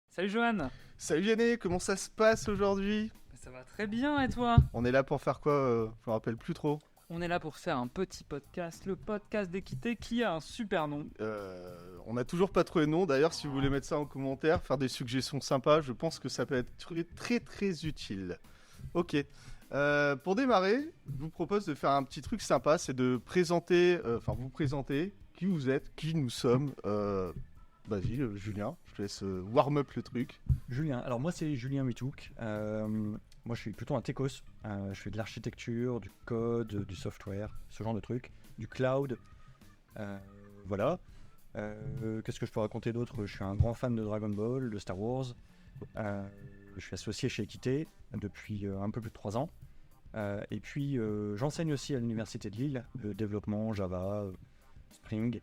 Salut Johan. Salut Yanné, comment ça se passe aujourd'hui? Ça va très bien et toi? On est là pour faire quoi? Je me rappelle plus trop. On est là pour faire un petit podcast, le podcast d'équité qui a un super nom. On n'a toujours pas trouvé de nom, d'ailleurs si vous voulez mettre ça en commentaire, faire des suggestions sympas, je pense que ça peut être très très utile. Ok, pour démarrer, je vous propose de faire un petit truc sympa, c'est de présenter, vous présenter qui vous êtes, qui nous sommes. Vas-y Julien, je te laisse warm up le truc. Julien, alors moi c'est Julien Mitouk, moi je suis plutôt un techos, je fais de l'architecture, du code, du software, ce genre de trucs, du cloud, voilà. Qu'est-ce que je peux raconter d'autre? Je suis un grand fan de Dragon Ball, de Star Wars, je suis associé chez Equité depuis un peu plus de 3 ans, et puis j'enseigne aussi à l'université de Lille, le développement Java, Spring,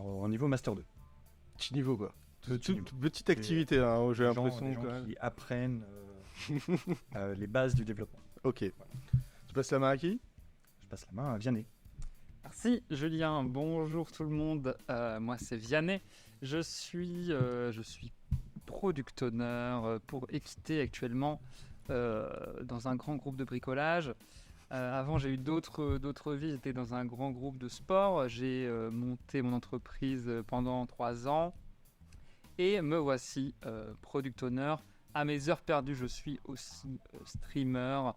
au niveau Master 2. Petit niveau quoi. Petit Petite activité, hein, j'ai Les l'impression gens quand même. qui apprennent les bases du développement. Ok. Tu passes la main à qui? Je passe la main à Vianney. Merci Julien, bonjour tout le monde, moi c'est Vianney, je suis product owner pour Equité actuellement dans un grand groupe de bricolage. Avant j'ai eu d'autres vies, j'étais dans un grand groupe de sport, j'ai monté mon entreprise pendant 3 ans et me voici product owner. À mes heures perdues je suis aussi streamer,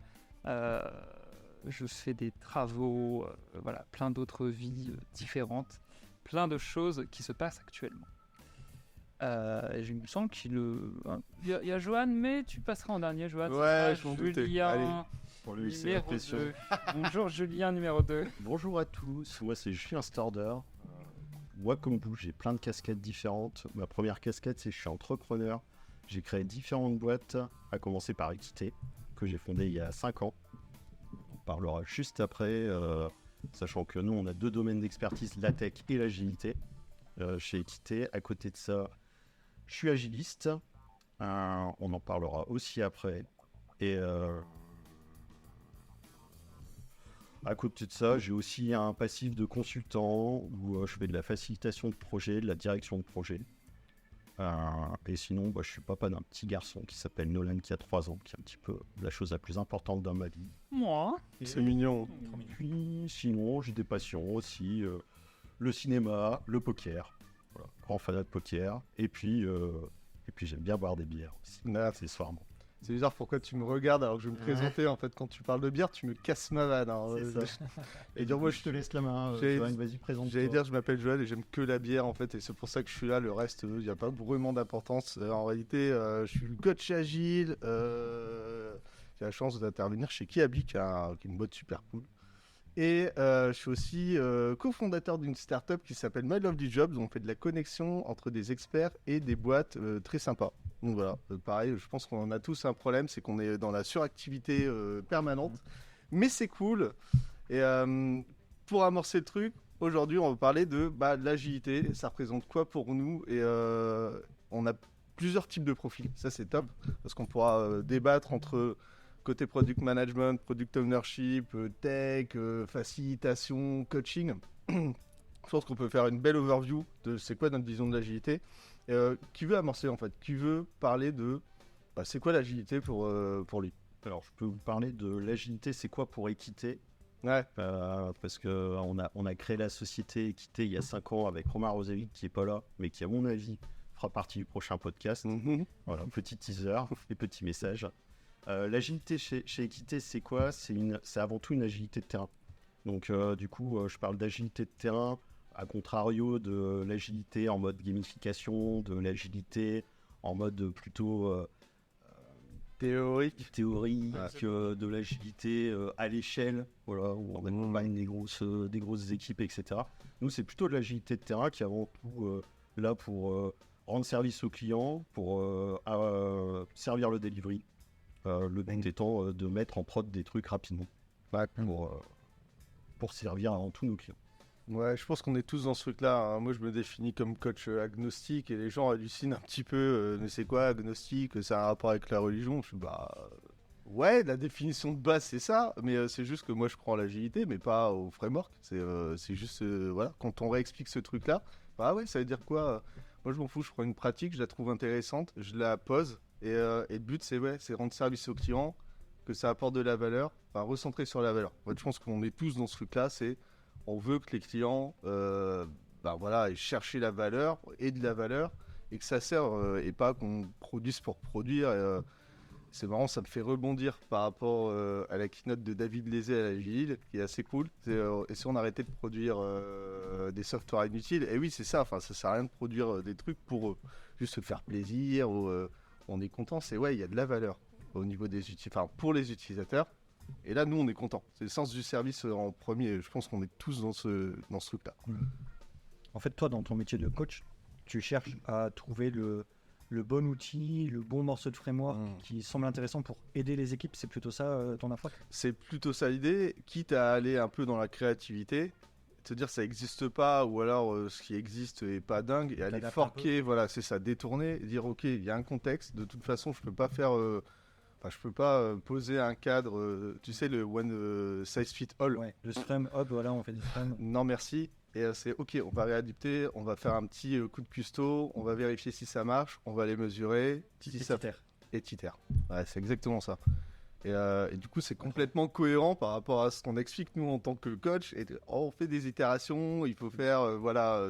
je fais des travaux, voilà, plein d'autres vies différentes, plein de choses qui se passent actuellement. Et je me sens qu'il y a Johan, mais tu passeras en dernier, Johan. Ouais, je m'en doutais. Julien, Allez. Pour lui, c'est numéro l'impression. 2. Bonjour Julien, numéro 2. Bonjour à tous, moi c'est Julien Starder. Moi comme vous, j'ai plein de casquettes différentes. Ma première casquette c'est que je suis entrepreneur. J'ai créé différentes boîtes, à commencer par Equité, que j'ai fondée il y a 5 ans. On parlera juste après, sachant que nous on a 2 domaines d'expertise, la tech et l'agilité. Chez Equité, à côté de ça, je suis agiliste. On en parlera aussi après. Et à côté de ça, j'ai aussi un passif de consultant où je fais de la facilitation de projet, de la direction de projet. Et sinon, je suis papa d'un petit garçon qui s'appelle Nolan, qui a 3 ans, qui est un petit peu la chose la plus importante dans ma vie. Moi. C'est mignon. Puis sinon, j'ai des passions aussi, le cinéma, le poker. Voilà, grand fanat de poker. Et puis j'aime bien boire des bières aussi, Ah, accessoirement. c'est bizarre pourquoi tu me regardes alors que je vais me présenter. En fait, quand tu parles de bière, tu me casses ma vanne. Hein. C'est ça. Et dire, moi, Je te laisse la main, J'allais- Johan, vas-y, présente-toi. j'allais dire, je m'appelle Joël et j'aime que la bière en fait, et c'est pour ça que je suis là. Le reste, il n'y a pas vraiment d'importance. En réalité, je suis le coach agile. J'ai la chance d'intervenir chez Kiabli, qui est une boîte super cool. Et je suis aussi cofondateur d'une startup qui s'appelle My Lovely Jobs. On fait de la connexion entre des experts et des boîtes très sympas. Donc voilà, pareil, je pense qu'on en a tous un problème, c'est qu'on est dans la suractivité permanente. Mais c'est cool. Et pour amorcer le truc, aujourd'hui, on va parler de l'agilité. Ça représente quoi pour nous? Et on a plusieurs types de profils. Ça, c'est top, parce qu'on pourra débattre entre côté product management, product ownership, tech, facilitation, coaching. Je pense qu'on peut faire une belle overview de c'est quoi notre vision de l'agilité. Qui veut amorcer en fait? Qui veut parler de c'est quoi l'agilité pour lui? Alors, je peux vous parler de l'agilité, c'est quoi pour Equité? Ouais. Parce qu'on a créé la société Equité il y a 5 ans avec Romain Rosevic qui n'est pas là, mais qui, à mon avis, fera partie du prochain podcast. Voilà, petit teaser et petit message. L'agilité chez Equité, c'est quoi? C'est avant tout une agilité de terrain. Donc, du coup, je parle d'agilité de terrain, à contrario de l'agilité en mode gamification, de l'agilité en mode plutôt Théorique. théorique, de l'agilité à l'échelle, voilà, où on accompagne des grosses équipes, etc. Nous, c'est plutôt de l'agilité de terrain qui est avant tout là pour rendre service aux clients, pour servir le delivery. Le but étant de mettre en prod des trucs rapidement pour servir avant tout nos clients. Ouais, je pense qu'on est tous dans ce truc-là. Hein. Moi, je me définis comme coach agnostique et les gens hallucinent un petit peu. Mais c'est quoi agnostique? C'est un rapport avec la religion? Je suis Ouais, la définition de base, c'est ça, mais c'est juste que moi, je crois en l'agilité, mais pas au framework. C'est juste, voilà, quand on réexplique ce truc-là, bah ouais, ça veut dire quoi? Moi, je m'en fous, je prends une pratique, je la trouve intéressante, je la pose, et le but, c'est rendre service au client, que ça apporte de la valeur, enfin, recentrer sur la valeur. En fait, je pense qu'on est tous dans ce truc-là, on veut que les clients, bah voilà, aient cherché la valeur, et de la valeur, et que ça sert, et pas qu'on produise pour produire. C'est marrant, ça me fait rebondir par rapport à la keynote de David Lézé à la Gilles, qui est assez cool. Et si on arrêtait de produire des softwares inutiles, et oui, c'est ça, enfin, ça sert à rien de produire des trucs pour juste se faire plaisir, ou on est content, c'est ouais, il y a de la valeur au niveau pour les utilisateurs. Et là, nous, on est content. C'est le sens du service en premier. Je pense qu'on est tous dans ce truc-là. En fait, toi, dans ton métier de coach, tu cherches à trouver le bon outil, le bon morceau de framework qui semble intéressant pour aider les équipes. C'est plutôt ça ton approche? C'est plutôt ça l'idée, quitte à aller un peu dans la créativité, se dire ça n'existe pas, ou alors ce qui existe est pas dingue, et aller T'adaptes forquer, voilà, c'est ça, détourner, et dire ok, il y a un contexte, de toute façon je peux pas faire, je peux pas poser un cadre, tu sais, le one size fit all. Ouais, le Scrum, hop, voilà, on fait du Scrum. Non merci. Et c'est ok, on va réadapter, on va faire un petit coup de custo, on va vérifier si ça marche, on va les mesurer, si ça et titère. Ouais, c'est exactement ça. Et du coup, c'est complètement cohérent par rapport à ce qu'on explique nous en tant que coach. On fait des itérations, il faut faire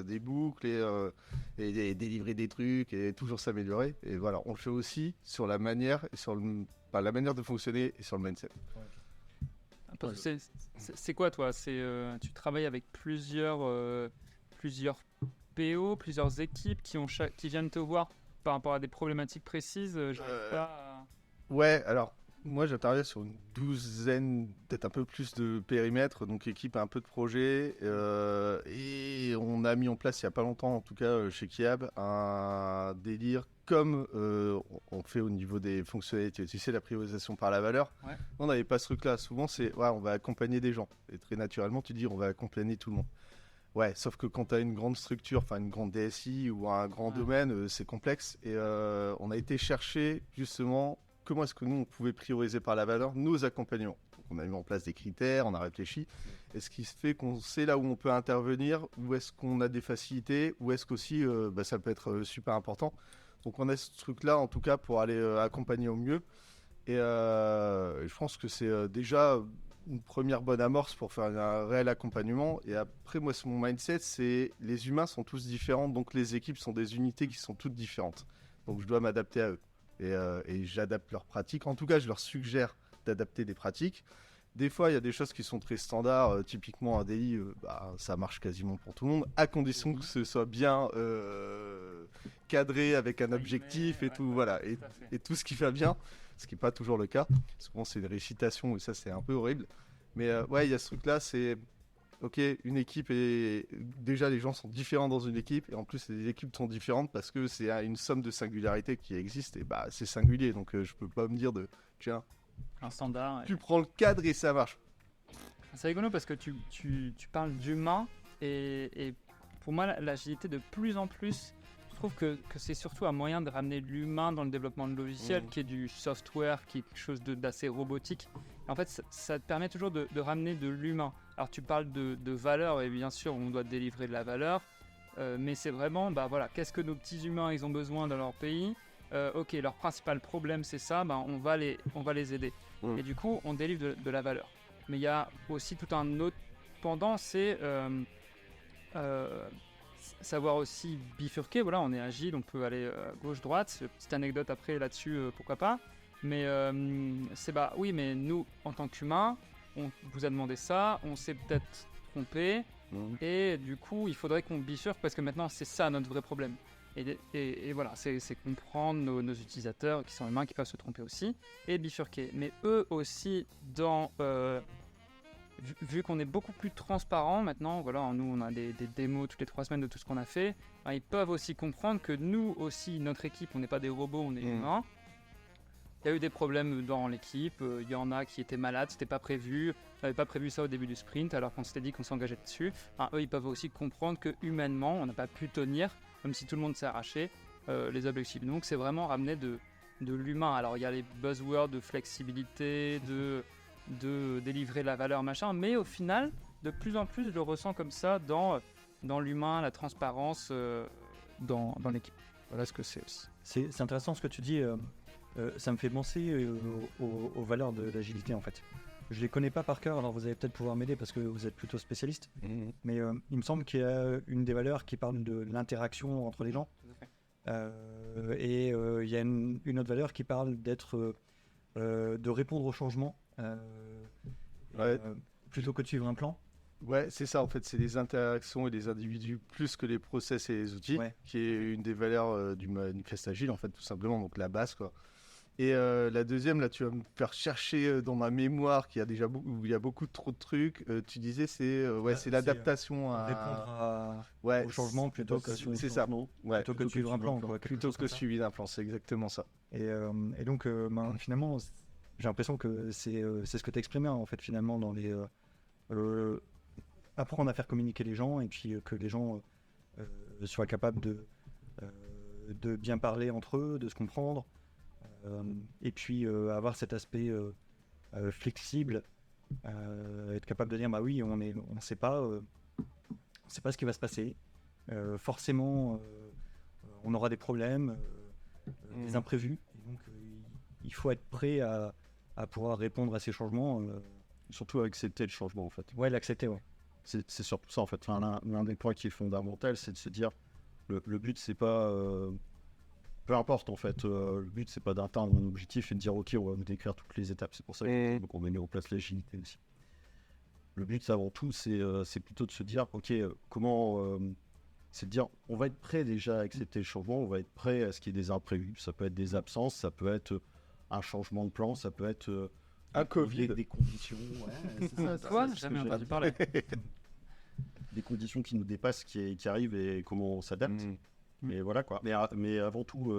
des boucles et délivrer des trucs et toujours s'améliorer. Et voilà, on le fait aussi sur la manière et la manière de fonctionner et sur le mindset. Parce que c'est quoi toi? Tu travailles avec plusieurs PO, plusieurs équipes qui viennent te voir par rapport à des problématiques précises. J'arrive pas à... Ouais, alors moi j'interviens sur une douzaine, peut-être un peu plus de périmètres, donc équipe, un peu de projets, et on a mis en place il n'y a pas longtemps, en tout cas chez Kiab, un délire comme on fait au niveau des fonctionnalités, tu sais, la priorisation par la valeur. Ouais. On n'avait pas ce truc-là. Souvent c'est on va accompagner des gens, et très naturellement tu dis on va accompagner tout le monde. Ouais, sauf que quand tu as une grande structure, enfin une grande DSI ou un grand domaine, c'est complexe. Et on a été chercher justement comment est-ce que nous on pouvait prioriser par la valeur nos accompagnements. Donc, on a mis en place des critères, on a réfléchi. Et ce qui se fait qu'on sait là où on peut intervenir, où est-ce qu'on a des facilités, où est-ce qu'aussi ça peut être super important. Donc on a ce truc-là en tout cas pour aller accompagner au mieux. Et je pense que c'est déjà une première bonne amorce pour faire un réel accompagnement. Et après, moi, mon mindset, c'est les humains sont tous différents, donc les équipes sont des unités qui sont toutes différentes. Donc je dois m'adapter à eux. Et j'adapte leurs pratiques. En tout cas, je leur suggère d'adapter des pratiques. Des fois, il y a des choses qui sont très standards. Typiquement, un DI, ça marche quasiment pour tout le monde, à condition que ce soit bien cadré avec un objectif et tout. Voilà. Et tout ce qui va bien, ce qui n'est pas toujours le cas. Souvent, c'est une récitation et ça, c'est un peu horrible. Mais ouais, il y a ce truc-là, c'est... Ok, une équipe et déjà les gens sont différents dans une équipe et en plus les équipes sont différentes parce que c'est une somme de singularités qui existe et c'est singulier, donc je peux pas me dire tiens, Un standard. tu prends le cadre et ça marche. C'est rigolo parce que tu parles d'humain et pour moi l'agilité de plus en plus, je trouve que c'est surtout un moyen de ramener l'humain dans le développement de logiciels, qui est du software, qui est quelque chose d'assez robotique. Et en fait, ça te permet toujours de ramener de l'humain. Alors tu parles de valeur et bien sûr on doit délivrer de la valeur, mais c'est vraiment, qu'est-ce que nos petits humains ils ont besoin dans leur pays. Ok, leur principal problème c'est ça, on va les aider. Et du coup on délivre de la valeur. Mais il y a aussi tout un autre pendant, c'est savoir aussi bifurquer. Voilà, on est agile, on peut aller gauche-droite. Petite anecdote après là-dessus, pourquoi pas. Mais oui, mais nous, en tant qu'humains, on vous a demandé ça, on s'est peut-être trompé, et du coup, il faudrait qu'on bifurque parce que maintenant, c'est ça notre vrai problème. Et voilà, c'est comprendre nos utilisateurs qui sont humains, qui peuvent se tromper aussi, et bifurquer. Mais eux aussi, vu qu'on est beaucoup plus transparent maintenant, voilà, nous on a des démos toutes les 3 semaines de tout ce qu'on a fait, ils peuvent aussi comprendre que nous aussi, notre équipe, on n'est pas des robots, on est humains. Il y a eu des problèmes dans l'équipe, il y en a qui étaient malades, c'était pas prévu, on n'avait pas prévu ça au début du sprint alors qu'on s'était dit qu'on s'engageait dessus. Eux ils peuvent aussi comprendre que humainement on n'a pas pu tenir, même si tout le monde s'est arraché, les objectifs. Donc c'est vraiment ramener de l'humain. Alors il y a les buzzwords de flexibilité, de délivrer la valeur, machin, mais au final, de plus en plus, je le ressens comme ça dans l'humain, la transparence dans l'équipe. Voilà ce que c'est aussi. C'est intéressant ce que tu dis. Ça me fait penser aux valeurs de l'agilité en fait. Je les connais pas par cœur, alors vous allez peut-être pouvoir m'aider parce que vous êtes plutôt spécialiste. Mais il me semble qu'il y a une des valeurs qui parle de l'interaction entre les gens. Et il y a une autre valeur qui parle de répondre au changement plutôt que de suivre un plan. Ouais, c'est ça en fait, c'est les interactions et les individus plus que les process et les outils, qui est une des valeurs du manifeste agile en fait, tout simplement, donc la base quoi. Et la deuxième, là tu vas me faire chercher dans ma mémoire où il y a beaucoup trop de trucs, tu disais c'est l'adaptation à... Répondre au changement plutôt que suivre de suivre un plan. Plutôt que suivre d'un plan, c'est exactement ça. Et donc finalement, j'ai l'impression que c'est ce que tu as exprimé en fait finalement dans les... apprendre à faire communiquer les gens et puis que les gens soient capables de bien parler entre eux, de se comprendre et puis avoir cet aspect flexible, être capable de dire bah oui, on sait pas ce qui va se passer, forcément on aura des problèmes, des imprévus, et donc il faut être prêt à pouvoir répondre à ces changements. Surtout accepter le changement en fait. Ouais, l'accepter, ouais. C'est surtout ça en fait. Enfin, l'un des points qui est fondamental, c'est de se dire le but c'est pas peu importe en fait. Le but c'est pas d'atteindre un objectif et de dire ok on va vous décrire toutes les étapes. C'est pour ça qu'on met en place l'agilité aussi. Le but avant tout c'est plutôt de se dire ok comment c'est de dire on va être prêt déjà à accepter le changement, on va être prêt à ce qu'il y ait des imprévus. Ça peut être des absences, ça peut être un changement de plan, ça peut être un Covid, des conditions. Ouais, c'est ça. Toi, jamais entendu parler. Des conditions qui nous dépassent, qui arrivent et comment on s'adapte. Et voilà quoi. Mais avant tout,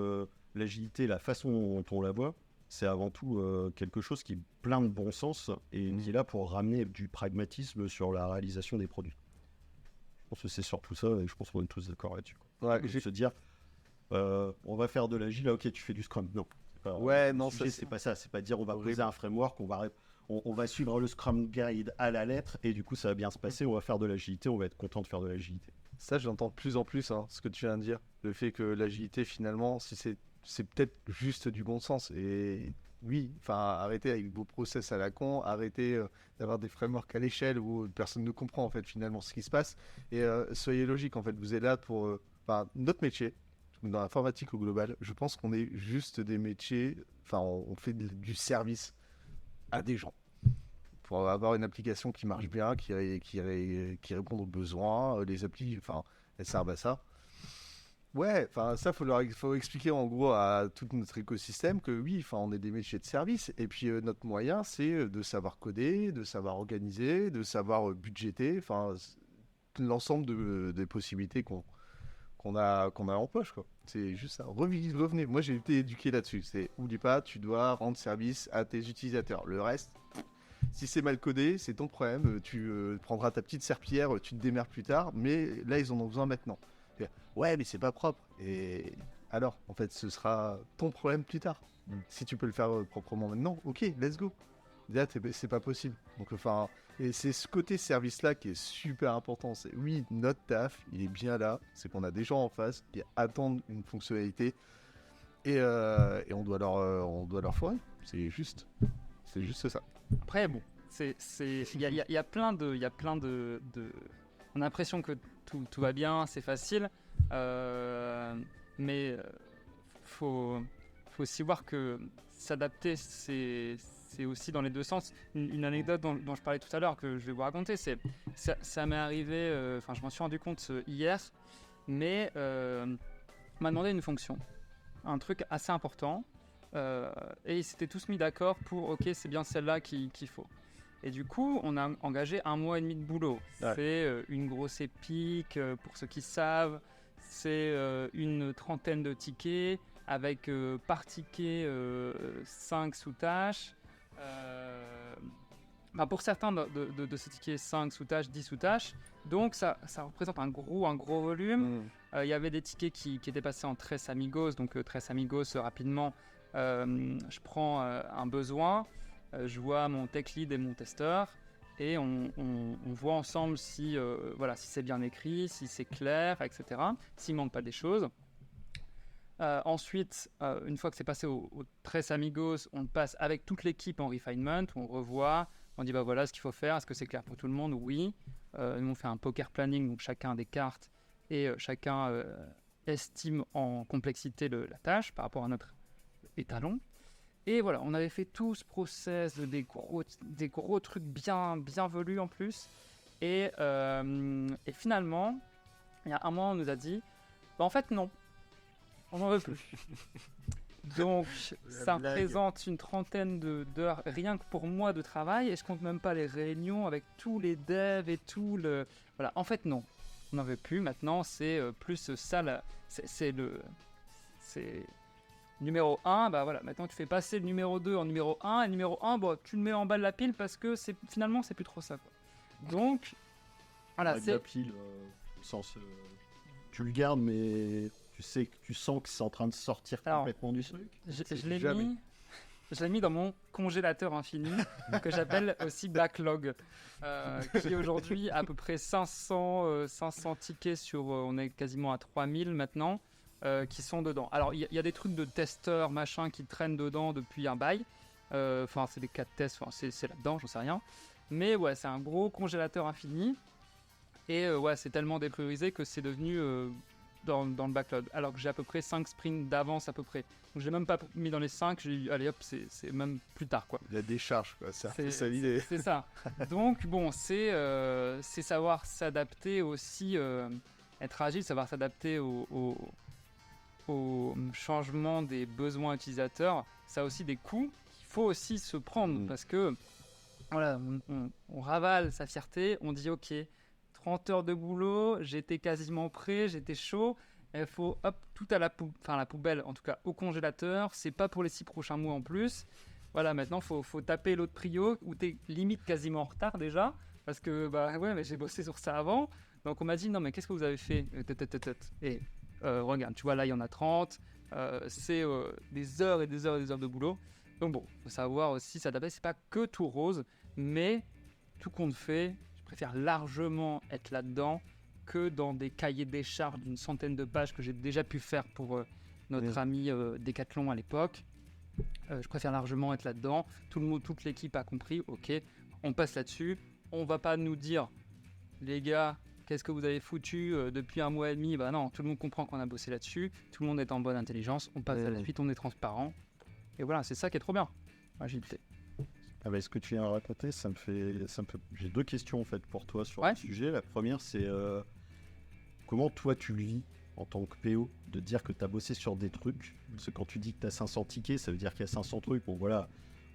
l'agilité, la façon dont on la voit, c'est avant tout quelque chose qui est plein de bon sens et qui est là pour ramener du pragmatisme sur la réalisation des produits. Je pense que c'est surtout ça et je pense qu'on est tous d'accord là-dessus. Ouais, se dire, on va faire de l'agile, ok, tu fais du Scrum. Non. C'est pas ça. C'est pas dire on va poser un framework, on va suivre le Scrum Guide à la lettre et du coup ça va bien se passer, on va faire de l'agilité, on va être content de faire de l'agilité. Ça j'entends de plus en plus ce que tu viens de dire, le fait que l'agilité finalement c'est peut-être juste du bon sens et oui, enfin arrêtez avec vos process à la con, arrêtez d'avoir des frameworks à l'échelle où personne ne comprend en fait finalement ce qui se passe et soyez logique en fait, vous êtes là pour notre métier. Dans l'informatique au global, je pense qu'on est juste des métiers, on fait du service à des gens pour avoir une application qui marche bien, qui répond aux besoins, les applis, elles servent à ça. Ouais, ça faut expliquer en gros à tout notre écosystème que oui, on est des métiers de service et puis notre moyen c'est de savoir coder, de savoir organiser, de savoir budgéter, l'ensemble des possibilités qu'on a en poche quoi. C'est juste ça. Revenez. Moi j'ai été éduqué là-dessus. Oublie pas, tu dois rendre service à tes utilisateurs. Le reste, si c'est mal codé, c'est ton problème. Tu prendras ta petite serpillière, tu te démerdes plus tard. Mais là ils en ont besoin maintenant. Ouais, mais c'est pas propre. Et alors, en fait, ce sera ton problème plus tard. Si tu peux le faire proprement maintenant, ok, let's go. Là, c'est pas possible. Donc et c'est ce côté service-là qui est super important. C'est oui, notre taf, il est bien là. C'est qu'on a des gens en face qui attendent une fonctionnalité et on doit leur fournir. C'est juste ça. Après, bon, il y a plein de. On a l'impression que tout va bien, c'est facile, mais faut aussi voir que s'adapter, c'est aussi dans les deux sens. Une anecdote dont je parlais tout à l'heure que je vais vous raconter, ça m'est arrivé, je m'en suis rendu compte hier, mais on m'a demandé une fonction, un truc assez important, et ils s'étaient tous mis d'accord pour ok, c'est bien celle-là qu'il faut. Et du coup, on a engagé 1 mois et demi de boulot. Ouais. C'est une grosse épique, pour ceux qui savent, c'est une trentaine de tickets avec par ticket 5 sous-tâches. Pour certains de ces tickets, 5 sous-tâches, 10 sous-tâches. Donc ça représente un gros volume. Il y avait des tickets qui étaient passés en Tres Amigos. Donc Tres Amigos, rapidement, Je prends un besoin, je vois mon tech lead et mon testeur, et on voit ensemble si, si c'est bien écrit, si c'est clair, etc. S'il ne manque pas des choses. Ensuite, une fois que c'est passé au Tres Amigos, on le passe avec toute l'équipe en refinement, on revoit, on dit voilà ce qu'il faut faire, est-ce que c'est clair pour tout le monde? Oui. Nous on fait un poker planning, donc chacun a des cartes et chacun estime en complexité la tâche par rapport à notre étalon. Et voilà, on avait fait tout ce process, des gros trucs bien velus en plus. Et finalement, il y a un mois, on nous a dit en fait non, on n'en veut plus. Donc ça représente une trentaine d'heures rien que pour moi de travail, et je compte même pas les réunions avec tous les devs et tout le... Voilà, en fait non, on n'en veut plus. Maintenant c'est plus ça, c'est numéro 1, maintenant tu fais passer le numéro 2 en numéro 1, et le numéro 1, tu le mets en bas de la pile parce que finalement c'est plus trop ça, quoi. Donc voilà, c'est... La pile, au sens... tu le gardes, mais... tu sens que c'est en train de sortir complètement du truc. Je l'ai mis dans mon congélateur infini, que j'appelle aussi backlog, qui aujourd'hui a à peu près 500 tickets sur, on est quasiment à 3000 maintenant, qui sont dedans. Alors il y a des trucs de testeurs, machin, qui traînent dedans depuis un bail. C'est des cas de tests, c'est là-dedans, j'en sais rien. Mais ouais, c'est un gros congélateur infini. Et c'est tellement dépriorisé que c'est devenu... dans le backlog, alors que j'ai à peu près 5 sprints d'avance à peu près. Donc je l'ai même pas mis dans les 5, j'ai dit allez hop, c'est même plus tard, quoi. Il y a des charges, quoi, c'est ça l'idée. C'est ça. Donc bon, c'est savoir s'adapter aussi, être agile, savoir s'adapter au changement des besoins utilisateurs. Ça a aussi des coûts qu'il faut aussi se prendre, parce que voilà, on ravale sa fierté, on dit ok, 30 heures de boulot, j'étais quasiment prêt, j'étais chaud. Il faut tout à la poubelle, en tout cas au congélateur. C'est pas pour les 6 prochains mois en plus. Voilà, maintenant faut taper l'autre prio où t'es limite quasiment en retard déjà. Parce que mais j'ai bossé sur ça avant. Donc on m'a dit non mais qu'est-ce que vous avez fait? Et regarde, tu vois là il y en a 30. C'est des heures et des heures et des heures de boulot. Donc bon, faut savoir aussi s'adapter. C'est pas que tout rose, mais tout compte fait. Je préfère largement être là-dedans que dans des cahiers des charges d'une centaine de pages que j'ai déjà pu faire pour notre ami Decathlon à l'époque. Je préfère largement être là-dedans. Toute l'équipe a compris, ok, on passe là-dessus. On va pas nous dire, les gars, qu'est-ce que vous avez foutu depuis 1 mois et demi? Non, tout le monde comprend qu'on a bossé là-dessus. Tout le monde est en bonne intelligence. On passe à la suite, on est transparent. Et voilà, c'est ça qui est trop bien. Agilité. Ce que tu viens de raconter, j'ai 2 questions en fait pour toi sur le sujet. La première, c'est comment toi tu le vis en tant que PO de dire que tu as bossé sur des trucs. Parce que quand tu dis que tu as 500 tickets, ça veut dire qu'il y a 500 trucs. Bon voilà,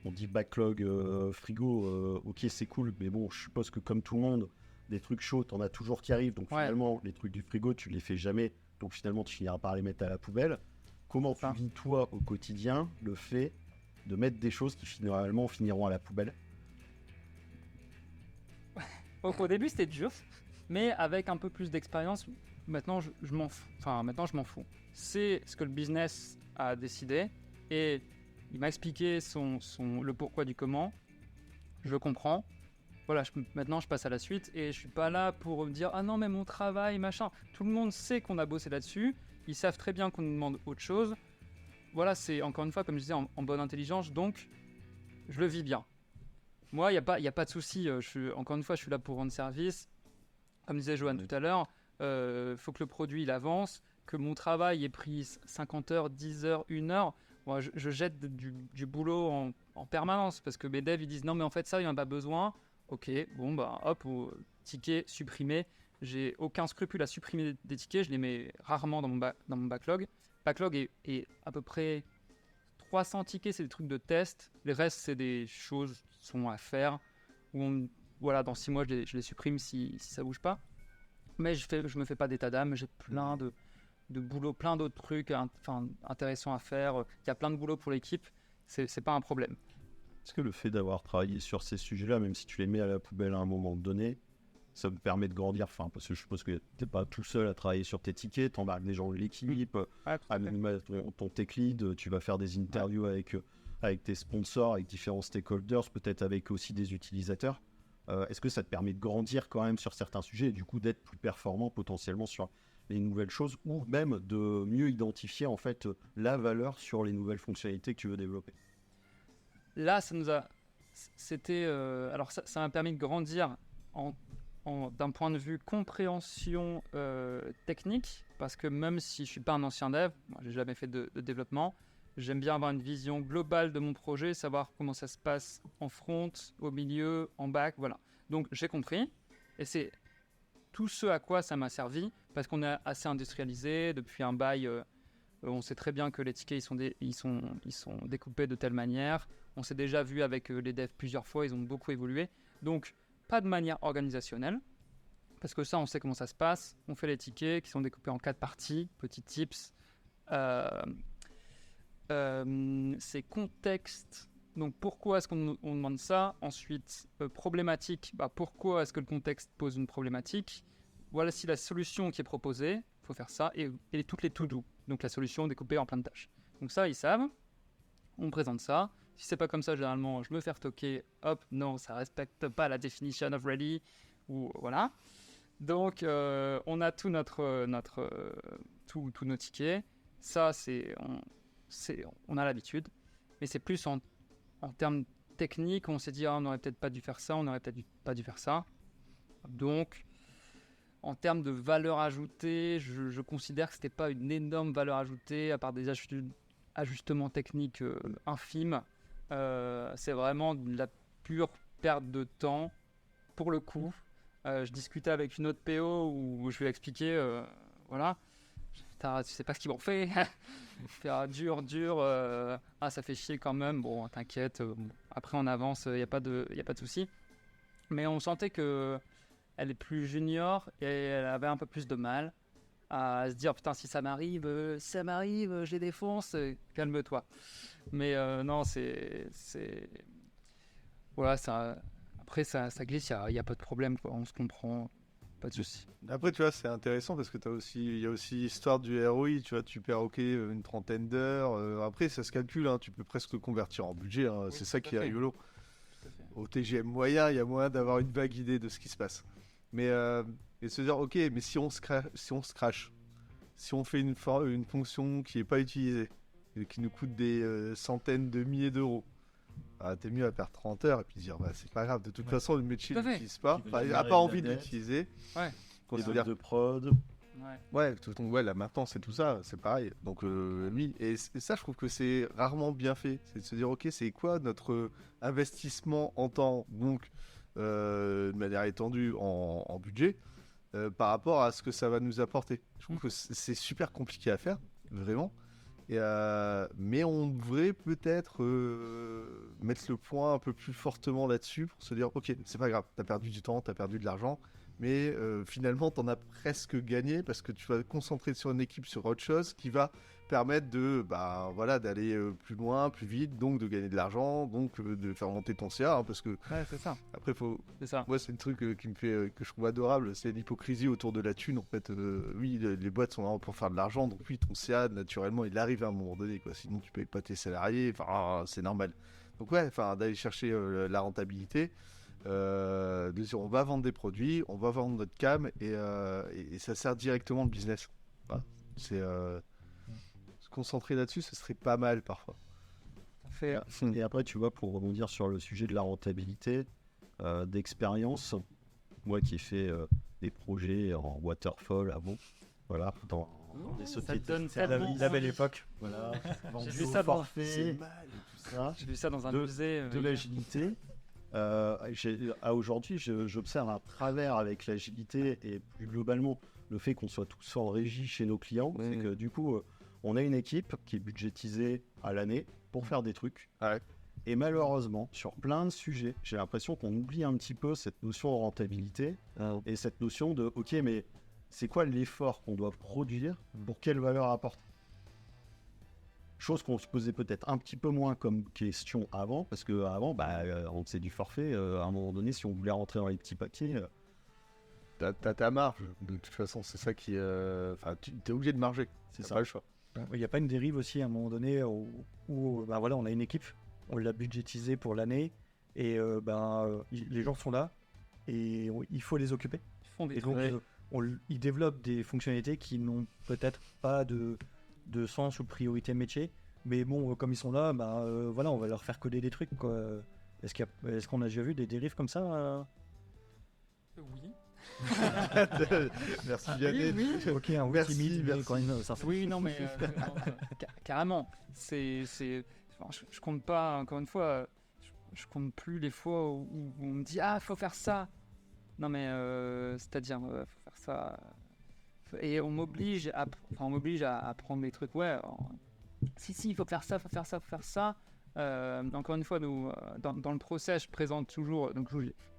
on dit backlog, frigo, ok c'est cool, mais bon je suppose que comme tout le monde, des trucs chauds, t'en as toujours qui arrivent. Donc finalement, les trucs du frigo, tu les fais jamais. Donc finalement, tu finiras par les mettre à la poubelle. Comment tu vis toi au quotidien le fait de mettre des choses qui finalement finiront à la poubelle? Au début c'était dur, mais avec un peu plus d'expérience, maintenant je m'en fous. C'est ce que le business a décidé et il m'a expliqué le pourquoi du comment. Je comprends. Voilà, maintenant je passe à la suite et je suis pas là pour me dire ah non mais mon travail machin. Tout le monde sait qu'on a bossé là-dessus. Ils savent très bien qu'on nous demande autre chose. Voilà, c'est encore une fois, comme je disais, en bonne intelligence, donc je le vis bien. Moi, il n'y a pas de souci. Encore une fois, je suis là pour rendre service. Comme disait Johan tout à l'heure, faut que le produit il avance, que mon travail ait pris 50 heures, 10 heures, 1 heure. Moi, je jette du boulot en permanence parce que mes devs ils disent non, mais en fait, ça, il n'y en a pas besoin. Ok, bon, hop, ticket supprimé. J'ai aucun scrupule à supprimer des tickets, je les mets rarement dans mon backlog. Backlog est à peu près 300 tickets, c'est des trucs de test. Les restes, c'est des choses qui sont à faire. Dans 6 mois, je les supprime si ça bouge pas. Mais je me fais pas d'état d'âme. J'ai plein de boulot, plein d'autres trucs intéressants à faire. Il y a plein de boulot pour l'équipe. C'est pas un problème. Est-ce que le fait d'avoir travaillé sur ces sujets-là, même si tu les mets à la poubelle à un moment donné, Ça me permet de grandir, enfin, parce que je suppose que t'es pas tout seul à travailler sur tes tickets, t'embarques des gens de l'équipe, Ouais, tout à fait. ton tech lead, tu vas faire des interviews avec tes sponsors, avec différents stakeholders, peut-être avec aussi des utilisateurs. Est-ce que ça te permet de grandir quand même sur certains sujets et du coup d'être plus performant potentiellement sur les nouvelles choses ou même de mieux identifier en fait la valeur sur les nouvelles fonctionnalités que tu veux développer? Là, alors ça m'a permis de grandir d'un point de vue compréhension technique, parce que même si je suis pas un ancien dev, moi j'ai jamais fait de développement, j'aime bien avoir une vision globale de mon projet, savoir comment ça se passe en front, au milieu, en back, voilà. Donc j'ai compris, et c'est tout ce à quoi ça m'a servi, parce qu'on est assez industrialisé depuis un bail. On sait très bien que les tickets ils sont découpés de telle manière. On s'est déjà vu avec les devs plusieurs fois, ils ont beaucoup évolué. Donc pas de manière organisationnelle, parce que ça on sait comment ça se passe. On fait les tickets qui sont découpés en 4 parties, petits tips. C'est contexte. Donc pourquoi est-ce qu'on demande ça? Ensuite, problématique. Pourquoi est-ce que le contexte pose une problématique? Voilà, si la solution qui est proposée, il faut faire ça. Et toutes les to-do. Donc la solution découpée en plein de tâches. Donc ça, ils savent. On présente ça. Si c'est pas comme ça, généralement, je me fais retoquer. Hop, non, ça respecte pas la definition of ready. Ou voilà. Donc on a tous nos tickets. Ça, on a l'habitude. Mais c'est plus en termes techniques, on s'est dit on n'aurait peut-être pas dû faire ça, on n'aurait peut-être pas dû faire ça. Donc, en termes de valeur ajoutée, je considère que c'était pas une énorme valeur ajoutée, à part des ajustements techniques infimes. C'est vraiment de la pure perte de temps, pour le coup. Je discutais avec une autre PO où je lui ai expliqué, voilà, tu sais pas ce qu'ils m'ont fait. Faire dur, ça fait chier quand même. Bon, t'inquiète. Après, on avance. Il y a pas de souci. Mais on sentait que elle est plus junior et elle avait un peu plus de mal à se dire putain, si ça m'arrive, je les défonce. Calme-toi. Mais non, c'est voilà, ça. Après, ça glisse. Il y a pas de problème, quoi. On se comprend. Pas de souci. Après, tu vois, c'est intéressant parce que il y a aussi l'histoire du ROI. Tu vois, tu perds une trentaine d'heures. Après, ça se calcule. Hein, tu peux presque le convertir en budget. Hein, c'est ça qui est rigolo. Au TGM moyen, il y a moyen d'avoir une vague idée de ce qui se passe. Mais et se dire, ok, mais si on se crash, si on fait une fonction qui n'est pas utilisée et qui nous coûte des centaines de milliers d'euros, t'es mieux à perdre 30 heures et puis dire c'est pas grave, de toute façon le métier l'utilise pas, n'a pas envie de l'utiliser. Ouais. Les bugs de prod. Ouais, la maintenance et tout ça, c'est pareil. Donc oui, et ça je trouve que c'est rarement bien fait. C'est de se dire ok, c'est quoi notre investissement en temps, donc de manière étendue en budget, par rapport à ce que ça va nous apporter. Je trouve que c'est super compliqué à faire, vraiment. Mais on devrait peut-être mettre le point un peu plus fortement là-dessus pour se dire ok, c'est pas grave, t'as perdu du temps, t'as perdu de l'argent, mais finalement t'en as presque gagné parce que tu vas te concentrer sur une équipe, sur autre chose qui va permettre d'aller plus loin, plus vite, donc de gagner de l'argent, donc de faire monter ton CA, hein, parce que c'est ça. Après c'est ça. Moi c'est un truc qui me fait que je trouve adorable, c'est l'hypocrisie autour de la thune en fait. Oui, les boîtes sont là pour faire de l'argent, donc oui, ton CA naturellement il arrive à un moment donné, quoi, sinon tu payes pas tes salariés, enfin c'est normal. Donc d'aller chercher la rentabilité, de dire on va vendre des produits, on va vendre notre cam et ça sert directement le business. Voilà. C'est se concentrer là-dessus, ce serait pas mal parfois. Et après, tu vois, pour rebondir sur le sujet de la rentabilité, d'expérience, moi qui ai fait des projets en waterfall avant, voilà, dans des sociétés. C'est la belle époque. Voilà, j'ai vu ça dans c'est mal et tout ça. J'ai vu ça dans un musée. De l'agilité. Aujourd'hui, j'observe un travers avec l'agilité et plus globalement le fait qu'on soit tous en régie chez nos clients, c'est que du coup, on a une équipe qui est budgétisée à l'année pour faire des trucs. Ouais. Et malheureusement, sur plein de sujets, j'ai l'impression qu'on oublie un petit peu cette notion de rentabilité et cette notion de ok, mais c'est quoi l'effort qu'on doit produire pour quelle valeur apporter? Chose qu'on se posait peut-être un petit peu moins comme question avant, parce qu'avant, on faisait du forfait. À un moment donné, si on voulait rentrer dans les petits paquets, t'as ta marge. De toute façon, c'est ça qui. Enfin, tu es obligé de marger. C'est T'as ça. pas le choix. Il n'y a pas une dérive aussi à un moment donné où bah voilà, on a une équipe, on l'a budgétisée pour l'année et les gens sont là et il faut les occuper. Ils font des Et donc trucs. ils développent des fonctionnalités qui n'ont peut-être pas de sens ou de priorité métier, mais bon, comme ils sont là, voilà, on va leur faire coder des trucs, quoi. Est-ce qu'on a déjà vu des dérives comme ça Oui. Merci Vianney. Oui. Ok, un Merci, timide, mais merci. quand même, ça fait- Oui, non, mais carrément. Enfin, je compte pas, encore une fois, je compte plus les fois où on me dit ah, faut faire ça. Non, mais c'est-à-dire, faut faire ça. Et on m'oblige à apprendre les trucs. Ouais, si, il faut faire ça, faut faire ça, faut faire ça. Encore une fois, nous, dans le process, je présente toujours, donc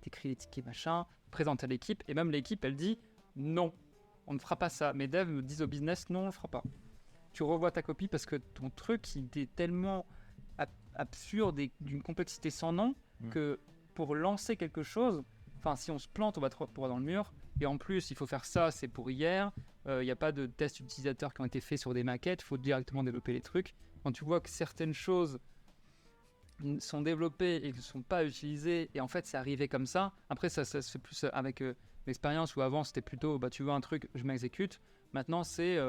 j'écris les tickets, machin, présente à l'équipe, et même l'équipe, elle dit non, on ne fera pas ça. Mes devs me disent au business, non, on ne le fera pas. Tu revois ta copie parce que ton truc, il est tellement absurde et d'une complexité sans nom que pour lancer quelque chose, enfin, si on se plante, on va droit dans le mur. Et en plus, il faut faire ça, c'est pour hier. Il n'y a pas de tests utilisateurs qui ont été faits sur des maquettes. Il faut directement développer les trucs. Quand tu vois que certaines choses sont développées et ne sont pas utilisées, et en fait, c'est arrivé comme ça. Après, ça se fait plus avec l'expérience, où avant, c'était plutôt, tu veux un truc, je m'exécute. Maintenant, c'est,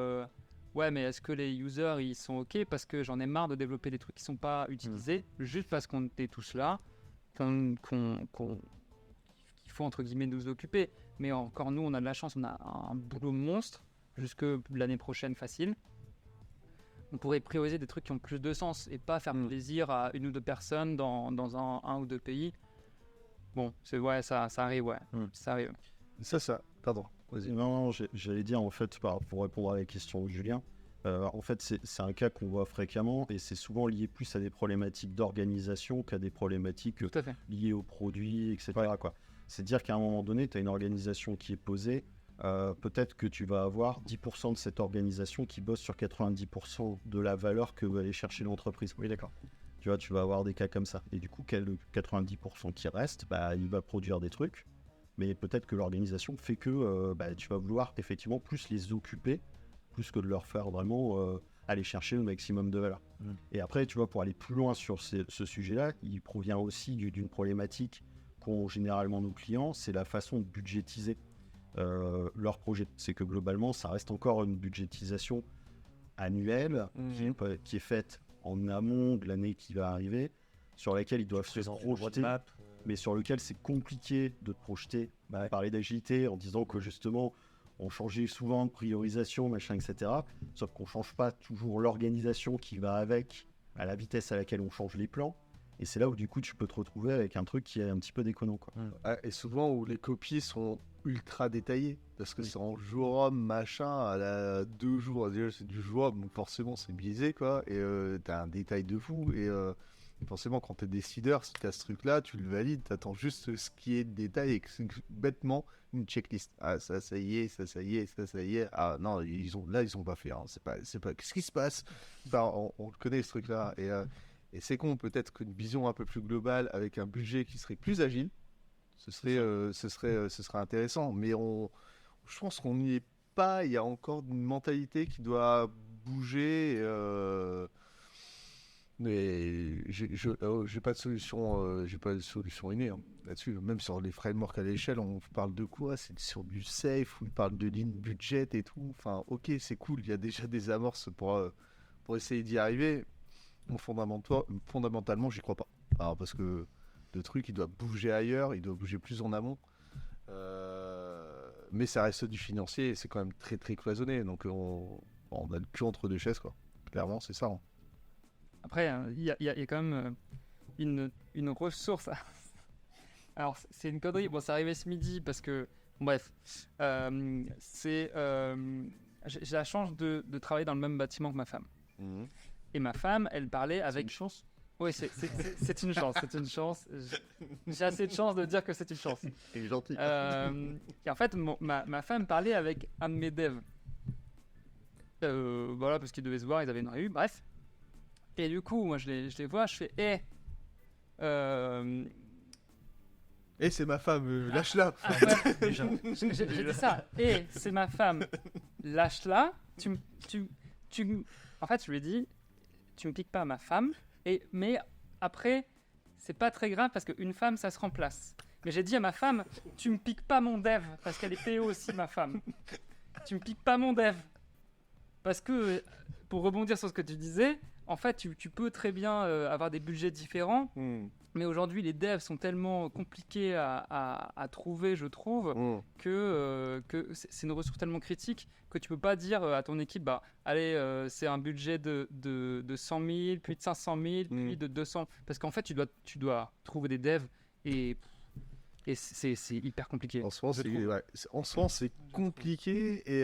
ouais, mais est-ce que les users, ils sont OK parce que j'en ai marre de développer des trucs qui ne sont pas utilisés, juste parce qu'on est tous là, qu'il faut, entre guillemets, nous occuper. Mais encore, nous, on a de la chance, on a un boulot monstre, jusque l'année prochaine facile. On pourrait prioriser des trucs qui ont plus de sens et pas faire plaisir à une ou deux personnes dans un ou deux pays. Bon, ça arrive, ouais. Ça arrive. Ça. Pardon. Vas-y. Non, j'allais dire, en fait, pour répondre à la question de Julien, en fait, c'est un cas qu'on voit fréquemment et c'est souvent lié plus à des problématiques d'organisation qu'à des problématiques Tout à fait. liées aux produits, etc. quoi. C'est dire qu'à un moment donné, tu as une organisation qui est posée. Peut-être que tu vas avoir 10% de cette organisation qui bosse sur 90% de la valeur que va aller chercher l'entreprise. Oui, d'accord. Tu vois, tu vas avoir des cas comme ça. Et du coup, le 90% qui reste, il va produire des trucs. Mais peut-être que l'organisation fait que tu vas vouloir effectivement plus les occuper, plus que de leur faire vraiment aller chercher le maximum de valeur. Et après, tu vois, pour aller plus loin sur ce sujet-là, il provient aussi d'une problématique qu'ont généralement nos clients, c'est la façon de budgétiser leur projet. C'est que globalement, ça reste encore une budgétisation annuelle qui est faite en amont de l'année qui va arriver, sur laquelle ils doivent se projeter, mais sur lequel c'est compliqué de te projeter. Parler d'agilité en disant que justement, on changeait souvent de priorisation, machin, etc. Sauf qu'on change pas toujours l'organisation qui va avec, à la vitesse à laquelle on change les plans. Et c'est là où du coup tu peux te retrouver avec un truc qui est un petit peu déconnant, quoi. Et souvent où les copies sont ultra détaillées parce que c'est en jour homme machin à la 2 jours, déjà c'est du jour homme donc forcément c'est biaisé quoi et t'as un détail de fou et forcément quand t'es décideur si t'as ce truc là tu le valides, t'attends juste ce qui est de détail et que c'est bêtement une checklist. Ah ça y est, ça y est. Ah non ils ont pas fait hein. c'est pas qu'est-ce qui se passe. On le connaît ce truc là et c'est con, peut-être qu'une vision un peu plus globale avec un budget qui serait plus agile, ce serait intéressant. Mais je pense qu'on n'y est pas. Il y a encore une mentalité qui doit bouger. Mais j'ai pas de solution, innée hein, là-dessus. Même sur les frameworks à l'échelle, on parle de quoi? C'est sur du safe, on parle de ligne budget et tout. Enfin, ok, c'est cool. Il y a déjà des amorces pour essayer d'y arriver. Fondamentalement, j'y crois pas. Alors, parce que le truc, il doit bouger ailleurs, il doit bouger plus en amont. Mais ça reste du financier et c'est quand même très très cloisonné. Donc on a le cul entre deux chaises, quoi. Clairement, c'est ça. Hein. Après, il y a quand même une ressource. Alors, c'est une connerie. Bon, c'est arrivé ce midi parce que, bref, j'ai la chance de travailler dans le même bâtiment que ma femme. Et ma femme, elle parlait avec... C'est une chance. Oui, c'est une chance, c'est une chance. J'ai assez de chance de dire que c'est une chance. Il est gentil. Et en fait, ma femme parlait avec un de mes devs. Voilà, parce qu'ils devaient se voir, ils avaient une réunion, bref. Et du coup, moi, je les vois, je fais Et c'est ma femme, lâche-la. Déjà. J'ai dit ça. Et c'est ma femme. Lâche-la. En fait, je lui ai dit, tu me piques pas ma femme. Mais après, c'est pas très grave parce qu'une femme, ça se remplace. Mais j'ai dit à ma femme, tu me piques pas mon dev parce qu'elle est PO aussi, ma femme. Tu me piques pas mon dev. Parce que, pour rebondir sur ce que tu disais, en fait, tu peux très bien avoir des budgets différents. Mais aujourd'hui, les devs sont tellement compliqués à trouver, je trouve, que c'est une ressource tellement critique que tu peux pas dire à ton équipe, bah, allez, c'est un budget de 100 000, puis de 500 000, puis de 200. Parce qu'en fait, tu dois trouver des devs et c'est hyper compliqué. En ce moment, c'est compliqué et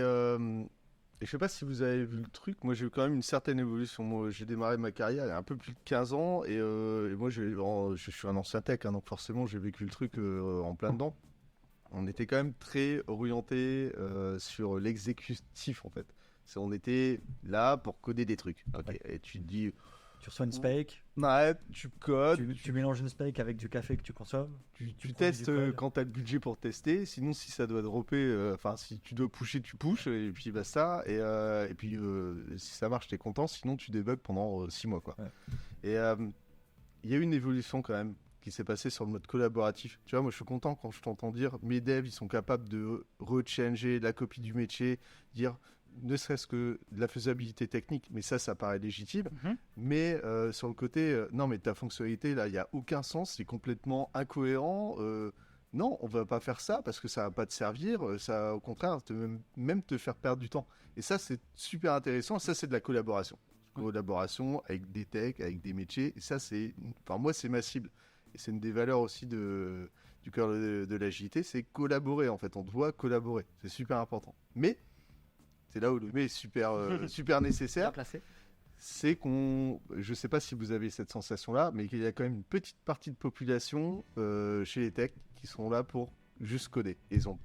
je sais pas si vous avez vu le truc. Moi, j'ai eu quand même une certaine évolution. Moi, j'ai démarré ma carrière il y a un peu plus de 15 ans et moi, je suis un ancien tech, hein, donc forcément, j'ai vécu le truc en plein dedans. On était quand même très orienté sur l'exécutif en fait. On était là pour coder des trucs. Okay. Et tu te dis, tu reçois une spec, ouais, tu codes, tu mélanges une spec avec du café que tu consommes, tu testes quand tu as le budget pour tester. Sinon, si ça doit dropper, si tu dois pusher, tu pushes et puis basta. Et puis si ça marche, t'es content. Sinon, tu débugs pendant 6 mois quoi. Ouais. Et il y a eu une évolution quand même qui s'est passée sur le mode collaboratif. Tu vois, moi je suis content quand je t'entends dire mes devs ils sont capables de rechanger la copie du métier, dire ne serait-ce que de la faisabilité technique, mais ça paraît légitime. Mais sur le côté, non mais ta fonctionnalité là, il n'y a aucun sens, c'est complètement incohérent. Non, on va pas faire ça parce que ça va pas te servir, ça au contraire même te faire perdre du temps. Et ça c'est super intéressant, ça c'est de la collaboration. Collaboration avec des techs, avec des métiers, et ça c'est, enfin moi c'est ma cible. Et c'est une des valeurs aussi du cœur de l'agilité, c'est collaborer en fait, on doit collaborer, c'est super important. Mais, c'est là où le mais est super nécessaire, c'est je sais pas si vous avez cette sensation-là, mais qu'il y a quand même une petite partie de population chez les techs qui sont là pour juste coder. Ils ont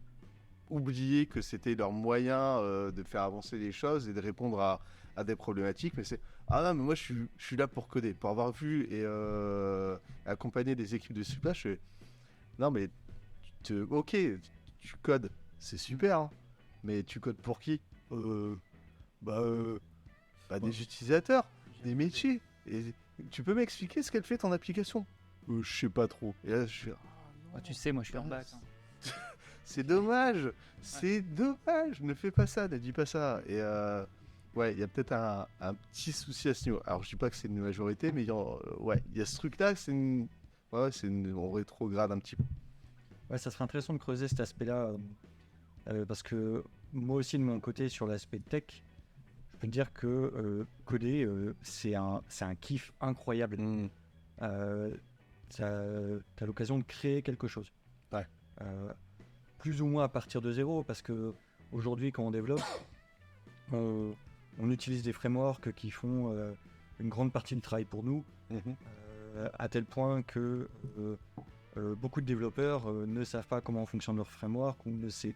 oublié que c'était leur moyen de faire avancer les choses et de répondre à des problématiques, mais c'est ah non mais moi je suis là pour coder, pour avoir vu et accompagner des équipes de support. Non mais ok, tu codes, c'est super, hein, mais tu codes pour qui? Des utilisateurs, des métiers. Et tu peux m'expliquer ce qu'elle fait ton application? Je sais pas trop. Et là je suis tu sais, moi je suis en bac. C'est dommage, c'est dommage, ne fais pas ça, ne dis pas ça. Et ouais, il y a peut-être un petit souci à ce niveau. Alors je dis pas que c'est une majorité, mais il y a ce truc-là, on rétrograde un petit peu. Ouais, ça serait intéressant de creuser cet aspect-là, parce que moi aussi de mon côté sur l'aspect tech, je peux te dire que coder, c'est un kiff incroyable. T'as l'occasion de créer quelque chose. Ouais. Plus ou moins à partir de zéro, parce que aujourd'hui quand on développe, on utilise des frameworks qui font une grande partie du travail pour nous, à tel point que beaucoup de développeurs ne savent pas comment fonctionne leur framework ou ne sait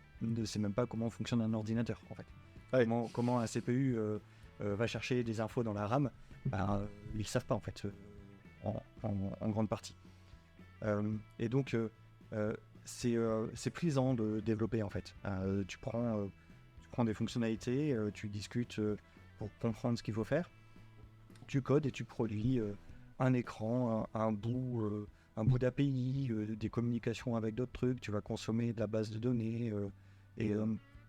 même pas comment fonctionne un ordinateur en fait. Ouais. Comment un CPU va chercher des infos dans la RAM, ils ne savent pas en fait, en grande partie. Et donc c'est plaisant de développer en fait. Tu prends des fonctionnalités, tu discutes pour comprendre ce qu'il faut faire, tu codes et tu produis un écran, un bout d'API, des communications avec d'autres trucs, tu vas consommer de la base de données, et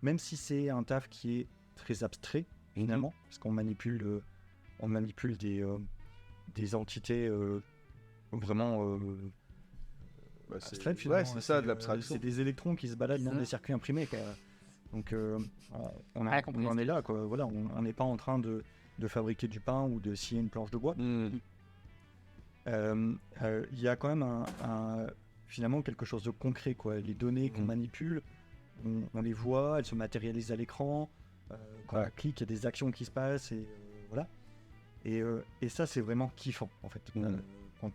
même si c'est un taf qui est très abstrait finalement, parce qu'on manipule des entités vraiment abstraites finalement. Ouais, c'est ça, de l'abstraction. C'est des électrons qui se baladent dans des circuits imprimés. Donc on en est là, quoi. Voilà, on n'est pas en train de fabriquer du pain ou de scier une planche de bois. Il y a quand même finalement quelque chose de concret, quoi. Les données qu'on manipule, on les voit, elles se matérialisent à l'écran. Quand on clique, il y a des actions qui se passent et voilà. Et ça, c'est vraiment kiffant en fait.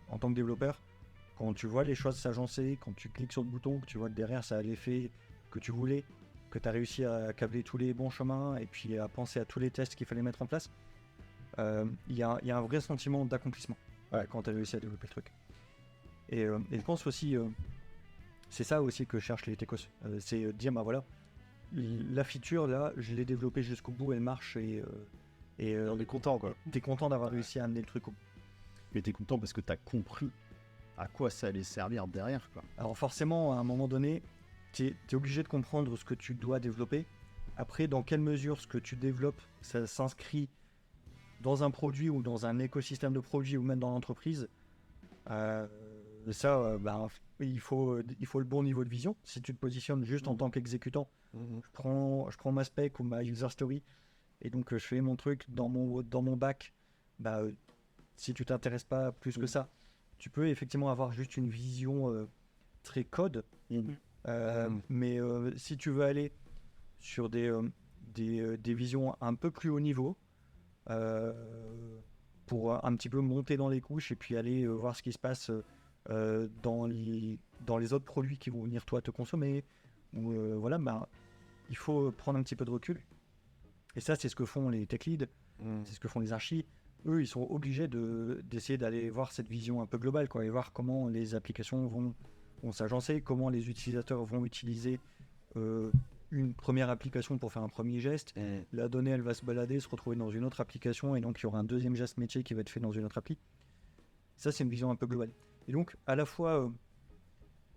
En tant que développeur, quand tu vois les choses s'agencer, quand tu cliques sur le bouton, que tu vois que derrière ça a l'effet que tu voulais, que tu as réussi à câbler tous les bons chemins et puis à penser à tous les tests qu'il fallait mettre en place, il y a un vrai sentiment d'accomplissement quand tu as réussi à développer le truc. Et je pense aussi, c'est ça aussi que cherchent les techos. C'est dire, bah voilà, la feature, là, je l'ai développée jusqu'au bout, elle marche, et On est content, quoi. t'es content d'avoir réussi à amener le truc au bout. Mais t'es content parce que t'as compris à quoi ça allait servir derrière, quoi. Alors forcément, à un moment donné, t'es obligé de comprendre ce que tu dois développer. Après, dans quelle mesure ce que tu développes, ça s'inscrit dans un produit ou dans un écosystème de produits ou même dans l'entreprise, il faut le bon niveau de vision. Si tu te positionnes juste en tant qu'exécutant, je prends ma spec ou ma user story et donc je fais mon truc dans mon bac, si tu t'intéresses pas plus que ça, tu peux effectivement avoir juste une vision très code. Mais si tu veux aller sur des visions un peu plus haut niveau, pour un petit peu monter dans les couches et puis aller voir ce qui se passe dans les autres produits qui vont venir toi te consommer, ou il faut prendre un petit peu de recul. Et ça, c'est ce que font les tech leads, c'est ce que font les archis. Eux, ils sont obligés d'essayer d'aller voir cette vision un peu globale, quoi, et voir comment les applications vont s'agencer, comment les utilisateurs vont utiliser une première application pour faire un premier geste. La donnée, elle va se balader, se retrouver dans une autre application, et donc il y aura un deuxième geste métier qui va être fait dans une autre appli. Ça, c'est une vision un peu globale. Et donc, à la fois,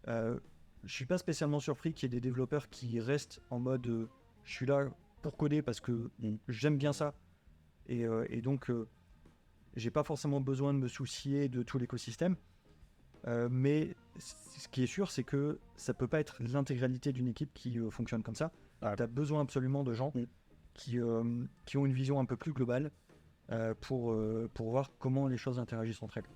je suis pas spécialement surpris qu'il y ait des développeurs qui restent en mode je suis là pour coder parce que j'aime bien ça, et donc j'ai pas forcément besoin de me soucier de tout l'écosystème. Mais ce qui est sûr, c'est que ça peut pas être l'intégralité d'une équipe qui fonctionne comme ça. Ouais. Tu as besoin absolument de gens qui ont une vision un peu plus globale pour voir comment les choses interagissent entre elles.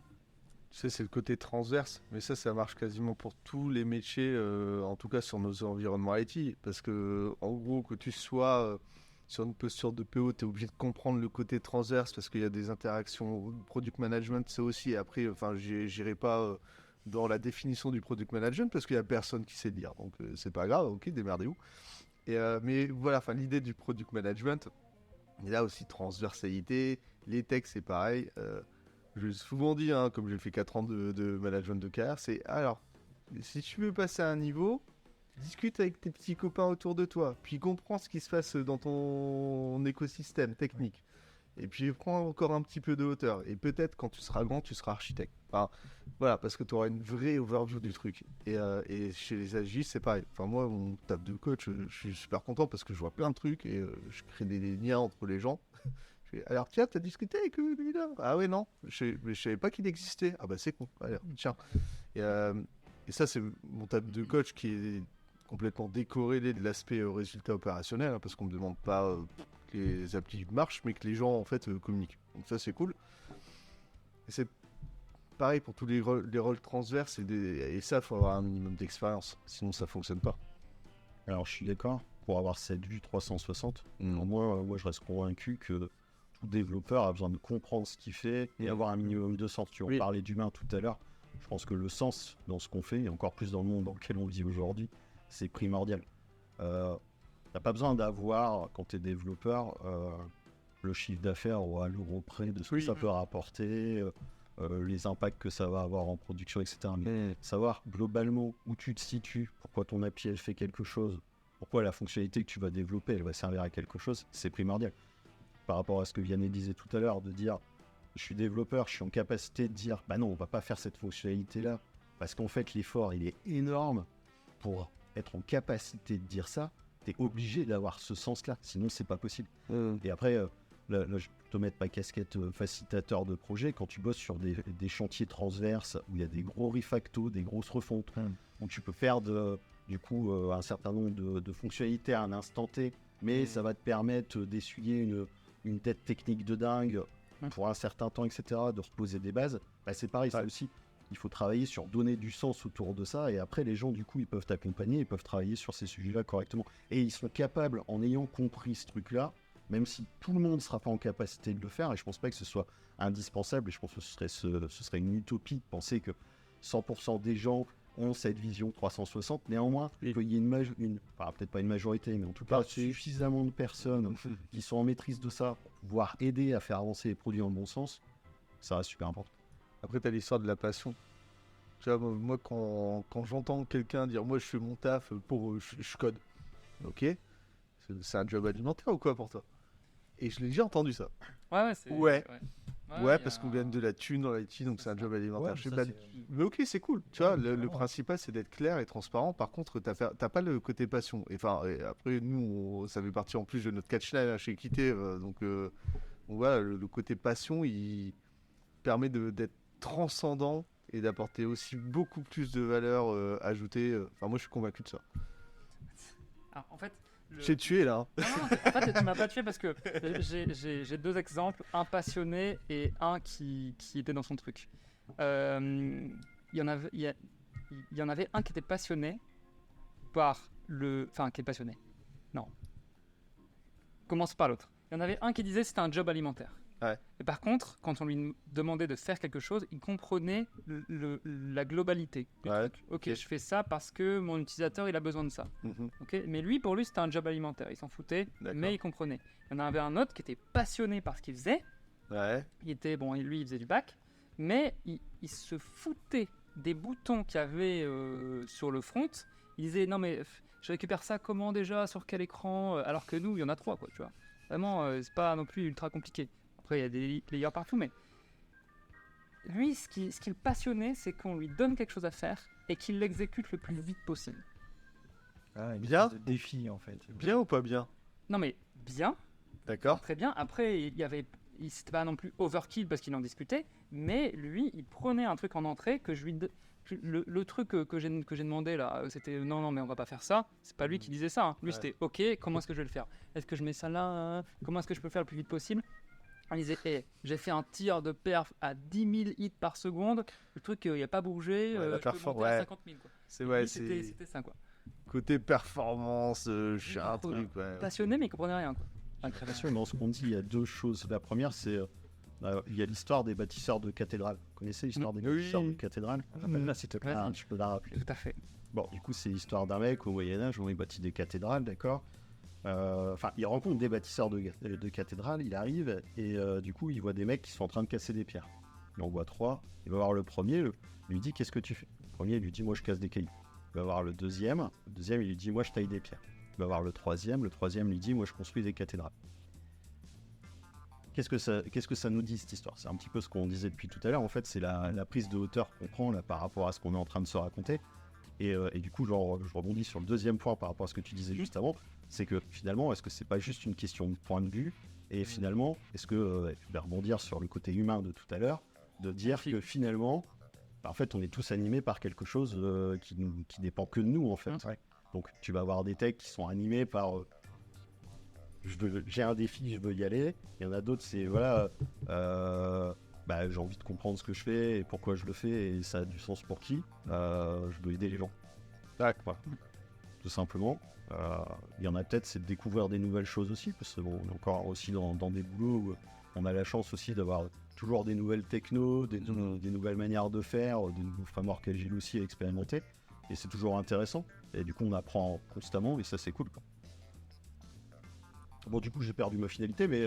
Tu sais, c'est le côté transverse, mais ça marche quasiment pour tous les métiers, en tout cas sur nos environnements IT. Parce que, en gros, que tu sois sur une posture de PO, tu es obligé de comprendre le côté transverse parce qu'il y a des interactions. Product management, c'est aussi. Après, j'irai pas dans la définition du product management parce qu'il y a personne qui sait le lire. Donc, c'est pas grave, ok, démerdez-vous. Mais voilà, l'idée du product management, il y a aussi transversalité. Les techs, c'est pareil. Je l'ai souvent dit, comme j'ai fait 4 ans de management de carrière, c'est alors, si tu veux passer à un niveau, discute avec tes petits copains autour de toi, puis comprends ce qui se passe dans ton écosystème technique. Et puis prends encore un petit peu de hauteur. Et peut-être quand tu seras grand, tu seras architecte. Enfin, voilà, parce que tu auras une vraie overview du truc. Et chez les agilistes, c'est pareil. Enfin, moi, mon taf de coach, je suis super content parce que je vois plein de trucs et je crée des liens entre les gens. Alors tiens, t'as discuté avec lui là? Ah ouais, non, je savais pas qu'il existait. Ah bah c'est con, allez, tiens. Et ça, c'est mon taf de coach qui est complètement décorrélé de l'aspect résultat opérationnel, parce qu'on me demande pas que les applis marchent, mais que les gens en fait communiquent. Donc ça, c'est cool. Et c'est pareil pour tous les rôles transverses, et ça, il faut avoir un minimum d'expérience, sinon ça fonctionne pas. Alors je suis d'accord, pour avoir cette vue 360, moi je reste convaincu que tout développeur a besoin de comprendre ce qu'il fait et avoir un minimum de sens. Tu en parlais d'humain tout à l'heure. Je pense que le sens dans ce qu'on fait, et encore plus dans le monde dans lequel on vit aujourd'hui, c'est primordial. T'as pas besoin d'avoir, quand tu es développeur, le chiffre d'affaires à l'euro près de ce que ça peut rapporter, les impacts que ça va avoir en production, etc. Mais savoir globalement où tu te situes, pourquoi ton API elle fait quelque chose, pourquoi la fonctionnalité que tu vas développer elle va servir à quelque chose, c'est primordial. Par rapport à ce que Vianney disait tout à l'heure, de dire je suis développeur, je suis en capacité de dire bah non, on va pas faire cette fonctionnalité là, parce qu'en fait l'effort il est énorme. Pour être en capacité de dire ça, tu es obligé d'avoir ce sens là, sinon c'est pas possible. Et après, là je peux te mettre ma casquette facilitateur de projet. Quand tu bosses sur des chantiers transverses où il y a des gros refactos, des grosses refontes, où tu peux faire du coup un certain nombre de fonctionnalités à un instant T, mais ça va te permettre d'essuyer une dette technique de dingue pour un certain temps, etc., de reposer des bases, c'est pareil, ça aussi. Il faut travailler sur donner du sens autour de ça, et après les gens du coup ils peuvent t'accompagner, ils peuvent travailler sur ces sujets-là correctement. Et ils sont capables, en ayant compris ce truc-là, même si tout le monde ne sera pas en capacité de le faire, et je pense pas que ce soit indispensable, et je pense que ce serait une utopie de penser que 100% des gens ont cette vision 360. Néanmoins, il y a peut-être pas une majorité, mais en tout cas suffisamment de personnes qui sont en maîtrise de ça pour pouvoir aider à faire avancer les produits dans le bon sens, ça reste super important. Après, tu as l'histoire de la passion. Tu vois, moi, quand j'entends quelqu'un dire moi je fais mon taf pour je code, ok, c'est un job alimentaire ou quoi pour toi? Et je l'ai déjà entendu ça. Ouais, c'est. Ouais. Ouais, Ouais, il y parce a qu'on gagne de la thune dans l'IT, donc c'est un job alimentaire. Ouais, Je sais ça, pas- c'est- Mais ok, c'est cool. Tu Ouais, vois, le carrément. principal, c'est d'être clair et transparent. Par contre, t'as pas le côté passion. Et enfin, et après, nous, ça fait partie en plus de notre catchline chez Equité. Donc voilà, le côté passion, il permet d'être transcendant et d'apporter aussi beaucoup plus de valeur ajoutée. Enfin, moi, je suis convaincu de ça. Alors, en fait. J'ai tué là. Hein. Non, en fait, tu m'as pas tué parce que j'ai deux exemples, un passionné et un qui était dans son truc. Il y en avait un qui était passionné par le... Enfin, qui est passionné. Non. Commence par l'autre. Il y en avait un qui disait que c'était un job alimentaire. Ouais. Et par contre, quand on lui demandait de faire quelque chose, il comprenait la globalité du Ouais. truc. Ok, je fais ça parce que mon utilisateur il a besoin de ça. Mhm. Ok, mais lui, pour lui, c'était un job alimentaire. Il s'en foutait, D'accord. mais il comprenait. Il y en avait un autre qui était passionné par ce qu'il faisait. Ouais. Il était bon, et lui, il faisait du bac, mais il se foutait des boutons qu'il y avait sur le front. Il disait non mais je récupère ça comment déjà, sur quel écran, alors que nous, il y en a 3 quoi, tu vois. Vraiment, c'est pas non plus ultra compliqué. Après, il y a des layers partout, mais lui, ce qui le passionnait, c'est qu'on lui donne quelque chose à faire et qu'il l'exécute le plus vite possible. Ah, une Bien. espèce de défi en fait. Bien ou pas bien? Non mais bien, D'accord. très bien. Après, c'était pas non plus overkill parce qu'il en discutait, mais lui, il prenait un truc en entrée que je lui le truc que j'ai demandé là, c'était non mais on va pas faire ça. C'est pas lui qui disait ça. Hein. Lui Ouais. c'était ok. Comment est-ce que je vais le faire? Est-ce que je mets ça là? Comment est-ce que je peux le faire le plus vite possible? Il disait j'ai fait un tir de perf à 10 000 hits par seconde. Le truc il a pas bougé. Ouais, la je peux perform- monter à ouais. 50 000 quoi. C'est Et ouais, lui, c'est c'était ça quoi. côté performance, je suis un Trop truc. Ouais. Passionné mais il comprenait rien quoi. Bien sûr, dans ce qu'on dit, il y a deux choses. La première, c'est il y a l'histoire des bâtisseurs de cathédrales. Vous connaissez l'histoire des Oui. bâtisseurs de cathédrales? Là, s'il te plaît. Ouais. Ah, je peux la rappeler. Tout à fait. Bon, du coup, c'est l'histoire d'un mec au Moyen-Âge où il bâtit des cathédrales, d'accord? Enfin, il rencontre des bâtisseurs de cathédrales, il arrive et du coup, il voit des mecs qui sont en train de casser des pierres. Il en voit 3. Il va voir le premier, il lui dit qu'est-ce que tu fais? Le premier, il lui dit moi je casse des cailloux. Il va voir le deuxième, il lui dit moi je taille des pierres. Il va voir le troisième lui dit moi je construis des cathédrales. Qu'est-ce que ça nous dit cette histoire? C'est un petit peu ce qu'on disait depuis tout à l'heure. En fait, c'est la prise de hauteur qu'on prend là, par rapport à ce qu'on est en train de se raconter. Et du coup, je rebondis sur le deuxième point par rapport à ce que tu disais juste avant. C'est que finalement, est-ce que c'est pas juste une question de point de vue? Et finalement, est-ce que, je vais rebondir sur le côté humain de tout à l'heure, de dire que finalement, en fait, on est tous animés par quelque chose qui dépend que de nous, en fait. Ouais. Donc, tu vas avoir des techs qui sont animés par j'ai un défi, je veux y aller. Il y en a d'autres, c'est voilà, j'ai envie de comprendre ce que je fais et pourquoi je le fais et ça a du sens pour qui. Je veux aider les gens. Tac, voilà. Tout simplement. Il y en a peut-être, c'est de découvrir des nouvelles choses aussi, parce que bon, on est encore aussi dans des boulots où on a la chance aussi d'avoir toujours des nouvelles technos, des nouvelles manières de faire, des nouveaux frameworks Agile aussi à expérimenter. Et c'est toujours intéressant. Et du coup, on apprend constamment et ça, c'est cool, quoi. Bon, du coup, j'ai perdu ma finalité, mais...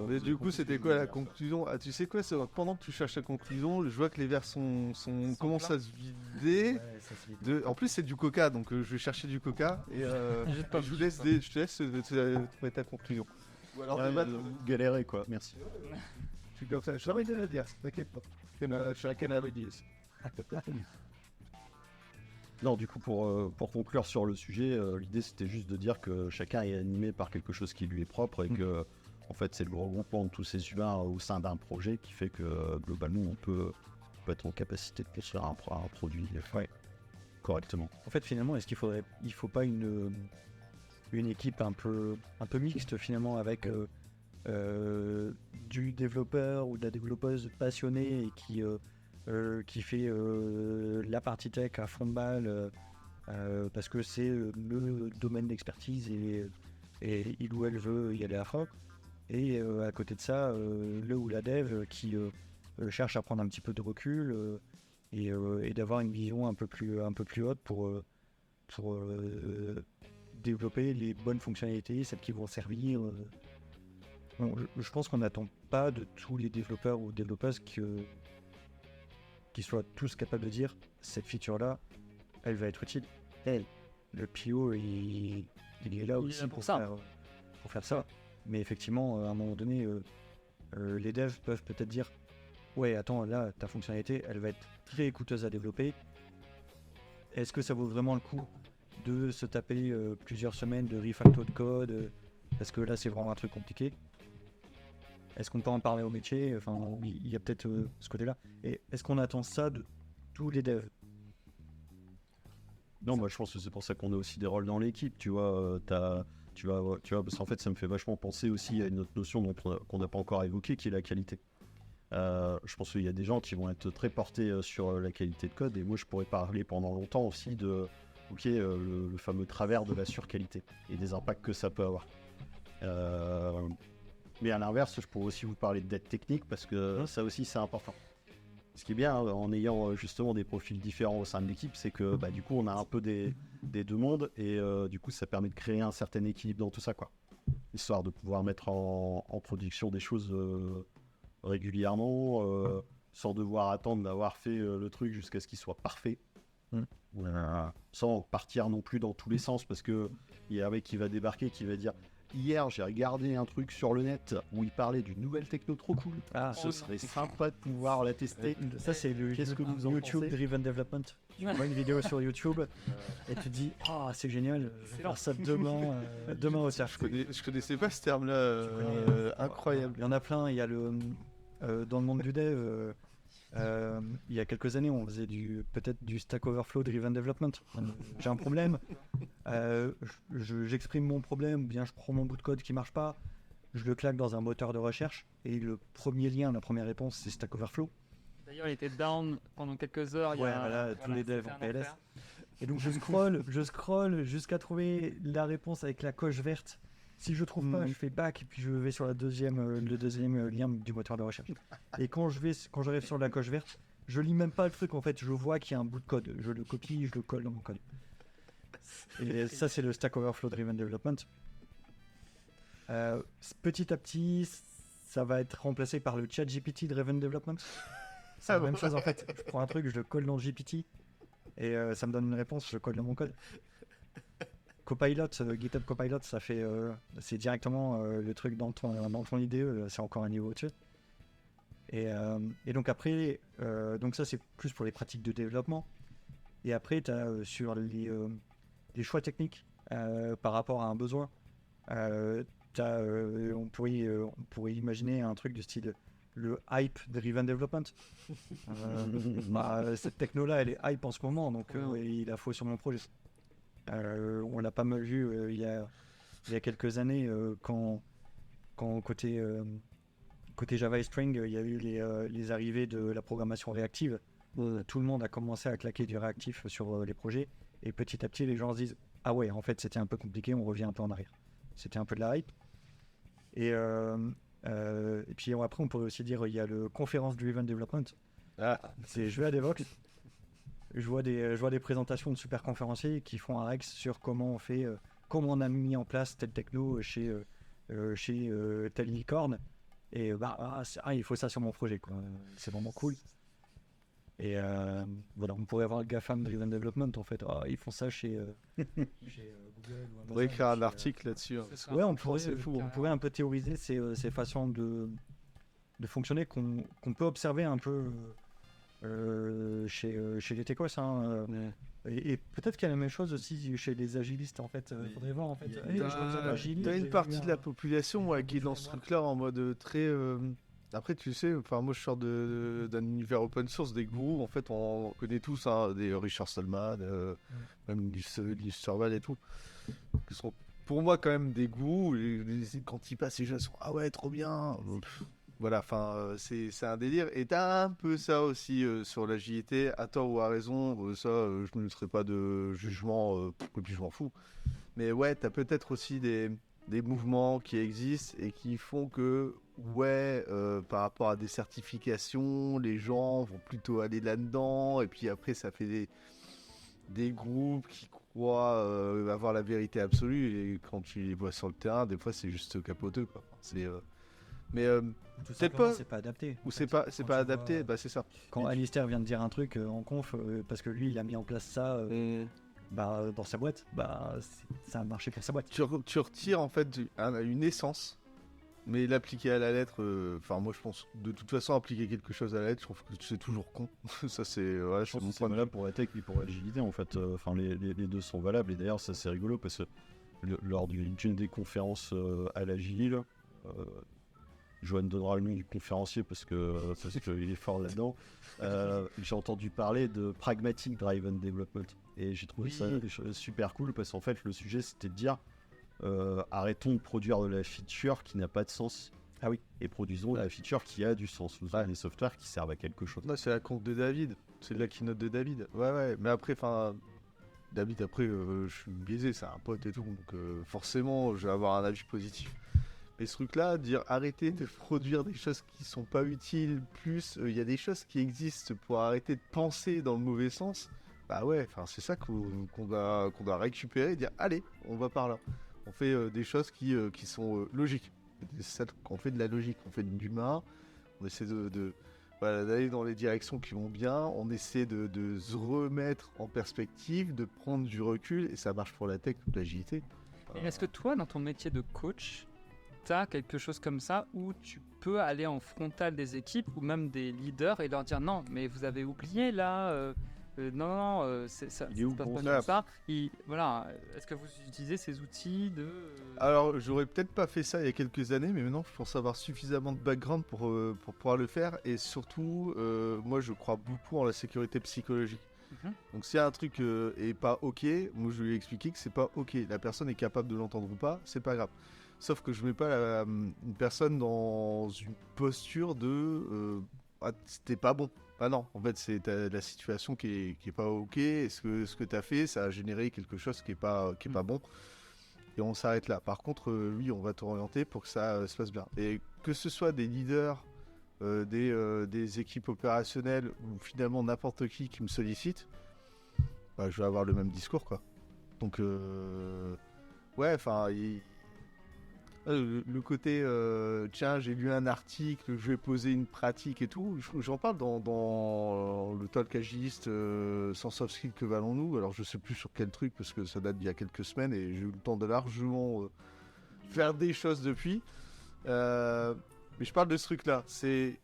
Mais du coup, c'était quoi la conclusion? Ah, tu sais quoi, pendant que tu cherches la conclusion, je vois que les verres commencent à se vider. Ouais, ça, c'est- En plus, c'est du coca, donc je vais chercher du coca. Et Juste pas- je te laisse trouver ta conclusion. Ou alors, galérer, quoi. Merci. je suis comme ça. Je travaille de la dire, t'inquiète pas. Je suis un cannabis. Non, du coup, pour conclure sur le sujet, l'idée c'était juste de dire que chacun est animé par quelque chose qui lui est propre et que, en fait, c'est le regroupement de tous ces humains au sein d'un projet qui fait que, globalement, on peut être en capacité de construire un produit correctement. En fait, finalement, est-ce il faut pas une équipe un peu mixte finalement avec du développeur ou de la développeuse passionnée et qui fait la partie tech à fond de balle parce que c'est le domaine d'expertise et il ou elle veut y aller à fond. Et à côté de ça, le ou la dev qui cherche à prendre un petit peu de recul et d'avoir une vision un peu plus haute pour développer les bonnes fonctionnalités, celles qui vont servir. Bon, je pense qu'on n'attend pas de tous les développeurs ou développeuses qu'ils soient tous capables de dire cette feature-là, elle va être utile. Le PO, il est là Il est aussi là pour ça. pour faire ça. Mais effectivement, à un moment donné, les devs peuvent peut-être dire ouais, attends, là, ta fonctionnalité, elle va être très coûteuse à développer. Est-ce que ça vaut vraiment le coup de se taper plusieurs semaines de refacto de code parce que là, c'est vraiment un truc compliqué. Est-ce qu'on peut en parler au métier? Enfin, il y a peut-être ce côté-là. Et est-ce qu'on attend ça de tous les devs? Non, moi je pense que c'est pour ça qu'on a aussi des rôles dans l'équipe, tu vois. Tu vois, parce qu'en fait, ça me fait vachement penser aussi à une autre notion qu'on n'a pas encore évoquée, qui est la qualité. Je pense qu'il y a des gens qui vont être très portés sur la qualité de code, et moi je pourrais parler pendant longtemps aussi de le fameux travers de la surqualité et des impacts que ça peut avoir. Mais à l'inverse, je pourrais aussi vous parler de dette technique, parce que ça aussi c'est important. Ce qui est bien en ayant justement des profils différents au sein de l'équipe, c'est que du coup on a un peu des deux mondes, et du coup ça permet de créer un certain équilibre dans tout ça, quoi. Histoire de pouvoir mettre en production des choses régulièrement, sans devoir attendre d'avoir fait le truc jusqu'à ce qu'il soit parfait. Sans partir non plus dans tous les sens, parce que il y a un mec qui va débarquer, qui va dire: hier j'ai regardé un truc sur le net où il parlait d'une nouvelle techno trop cool, ce serait sympa de pouvoir la tester. Ça, c'est le Qu'est-ce que vous en YouTube pensez? Driven Development. Tu vois une vidéo sur YouTube et tu te dis ah, c'est génial, je vais faire ça demain au taf. Je connaissais pas ce terme-là, incroyable. Il y en a plein. Il y a dans le monde du dev, il y a quelques années, on faisait peut-être du Stack Overflow Driven Development. J'ai un problème, j'exprime mon problème, ou bien je prends mon bout de code qui marche pas, je le claque dans un moteur de recherche, et le premier lien, la première réponse, c'est Stack Overflow. D'ailleurs, il était down pendant quelques heures. Tous les devs c'était en un PLS. enfer. Et donc je scroll jusqu'à trouver la réponse avec la coche verte. Si je trouve pas, je fais back, et puis je vais sur le deuxième lien du moteur de recherche. Et quand j'arrive sur la coche verte, je lis même pas le truc, en fait, je vois qu'il y a un bout de code, je le copie, je le colle dans mon code. Et ça, c'est le Stack Overflow Driven Development. Petit à petit, ça va être remplacé par le ChatGPT Driven Development. C'est la même chose, en fait. Je prends un truc, je le colle dans le GPT, et ça me donne une réponse, je le colle dans mon code. Copilot, GitHub Copilot, ça fait, c'est directement le truc dans ton IDE, c'est encore un niveau au-dessus. Et donc après, donc ça c'est plus pour les pratiques de développement. Et après, tu as sur les choix techniques par rapport à un besoin, on pourrait imaginer un truc du style le hype driven development. Cette techno-là, elle est hype en ce moment, donc il la faut sur mon projet. On l'a pas mal vu il y a quelques années quand côté Java et Spring, il y a eu les arrivées de la programmation réactive. Tout le monde a commencé à claquer du réactif sur les projets, et petit à petit les gens se disent ah ouais, en fait c'était un peu compliqué, on revient un peu en arrière. C'était un peu de la hype. Et puis après on pourrait aussi dire il y a le Conference Driven Development. Je vais à Devox. Je vois des présentations de super conférenciers qui font un Rex sur comment on a mis en place telle techno chez telle licorne, et il faut ça sur mon projet, quoi. C'est vraiment cool. Et voilà, on pourrait avoir le GAFAM Driven Development, en fait. Ils font ça chez Google ou Amazon. On pourrait écrire un article là-dessus. Ouais, on pourrait un peu théoriser ces façons de fonctionner qu'on peut observer un peu chez les techos, et peut-être qu'il y a la même chose aussi chez les agilistes, en fait. Faudrait voir, en fait. T'as une partie de la population qui est dans ce truc-là en mode très. Après, tu sais, moi je sors d'un univers open source, des gourous, en fait, on connaît tous, des Richard Stallman, même Lee Serval et tout, qui sont pour moi quand même des gourous. Quand ils passent, les gens sont ah ouais, trop bien. Voilà, c'est un délire. Et t'as un peu ça aussi sur l'agilité, à tort ou à raison. Je ne me ferai pas de jugement, et puis je m'en fous. Mais ouais, t'as peut-être aussi des mouvements qui existent et qui font que, par rapport à des certifications, les gens vont plutôt aller là-dedans. Et puis après, ça fait des groupes qui croient avoir la vérité absolue. Et quand tu les vois sur le terrain, des fois, c'est juste capoteux, quoi. Mais Tout peut-être simplement, pas. c'est pas adapté. ou en c'est fait. pas Quand pas tu adapté, vois- bah c'est ça. Quand Alistair vient de dire un truc en conf, parce que lui, il a mis en place ça dans sa boîte, ça a marché pour sa boîte. Tu retires en fait une essence, mais l'appliquer à la lettre, enfin moi je pense de toute façon appliquer quelque chose à la lettre, je trouve que c'est toujours con. Ça c'est ouais, Je pense mon que c'est point de valable pour la tech et pour l'agilité en fait. Enfin, les deux sont valables et d'ailleurs, ça c'est rigolo parce que lors d'une des conférences à l'agile, Johan donnera le nom du conférencier parce qu'il est fort là-dedans. J'ai entendu parler de Pragmatic Driven Development et j'ai trouvé ça super cool parce qu'en fait, le sujet c'était de dire arrêtons de produire de la feature qui n'a pas de sens. Ah oui. Et produisons de la feature qui a du sens. Faisons des softwares qui servent à quelque chose. Non, c'est la conf de David. C'est de la keynote de David. Ouais. Mais après, enfin, David, après, je suis biaisé, c'est un pote et tout. Donc, forcément, je vais avoir un avis positif. Mais ce truc-là, dire arrêtez de produire des choses qui sont pas utiles, plus il y a des choses qui existent pour arrêter de penser dans le mauvais sens. Bah ouais, enfin, c'est ça qu'on doit récupérer et dire allez, on va par là. On fait des choses qui sont logiques. C'est ça qu'on fait de la logique, on fait de l'humain. On essaie voilà, d'aller dans les directions qui vont bien, on essaie de se remettre en perspective, de prendre du recul, et ça marche pour la tech, pour l'agilité. Et est-ce que toi, dans ton métier de coach, tu as quelque chose comme ça où tu peux aller en frontal des équipes ou même des leaders et leur dire non, mais vous avez oublié là, ça Il est où se passe pour pas ça comme ça. Voilà, est-ce que vous utilisez ces outils de... Alors, j'aurais peut-être pas fait ça il y a quelques années, mais maintenant, je pense avoir suffisamment de background pour pouvoir le faire, et surtout, moi, je crois beaucoup en la sécurité psychologique. Mhm. Donc si un truc est pas ok, moi je vais lui expliquer que c'est pas ok. La personne est capable de l'entendre ou pas, c'est pas grave. Sauf que je mets pas une personne dans une posture de ah, c'était pas bon. Ah non, en fait c'est la situation qui est pas ok. Est-ce que ce que t'as fait, ça a généré quelque chose qui est pas bon. Et on s'arrête là. Par contre, oui, on va t'orienter pour que ça se passe bien. Et que ce soit des leaders, des équipes opérationnelles ou finalement n'importe qui me sollicite, bah, je vais avoir le même discours quoi. Donc ouais, enfin le côté tiens, j'ai lu un article, je vais poser une pratique et tout, j'en parle dans le talk agiliste sans soft skill que valons-nous. Alors je sais plus sur quel truc parce que ça date d'il y a quelques semaines et j'ai eu le temps de largement faire des choses depuis. Mais je parle de ce truc-là. C'est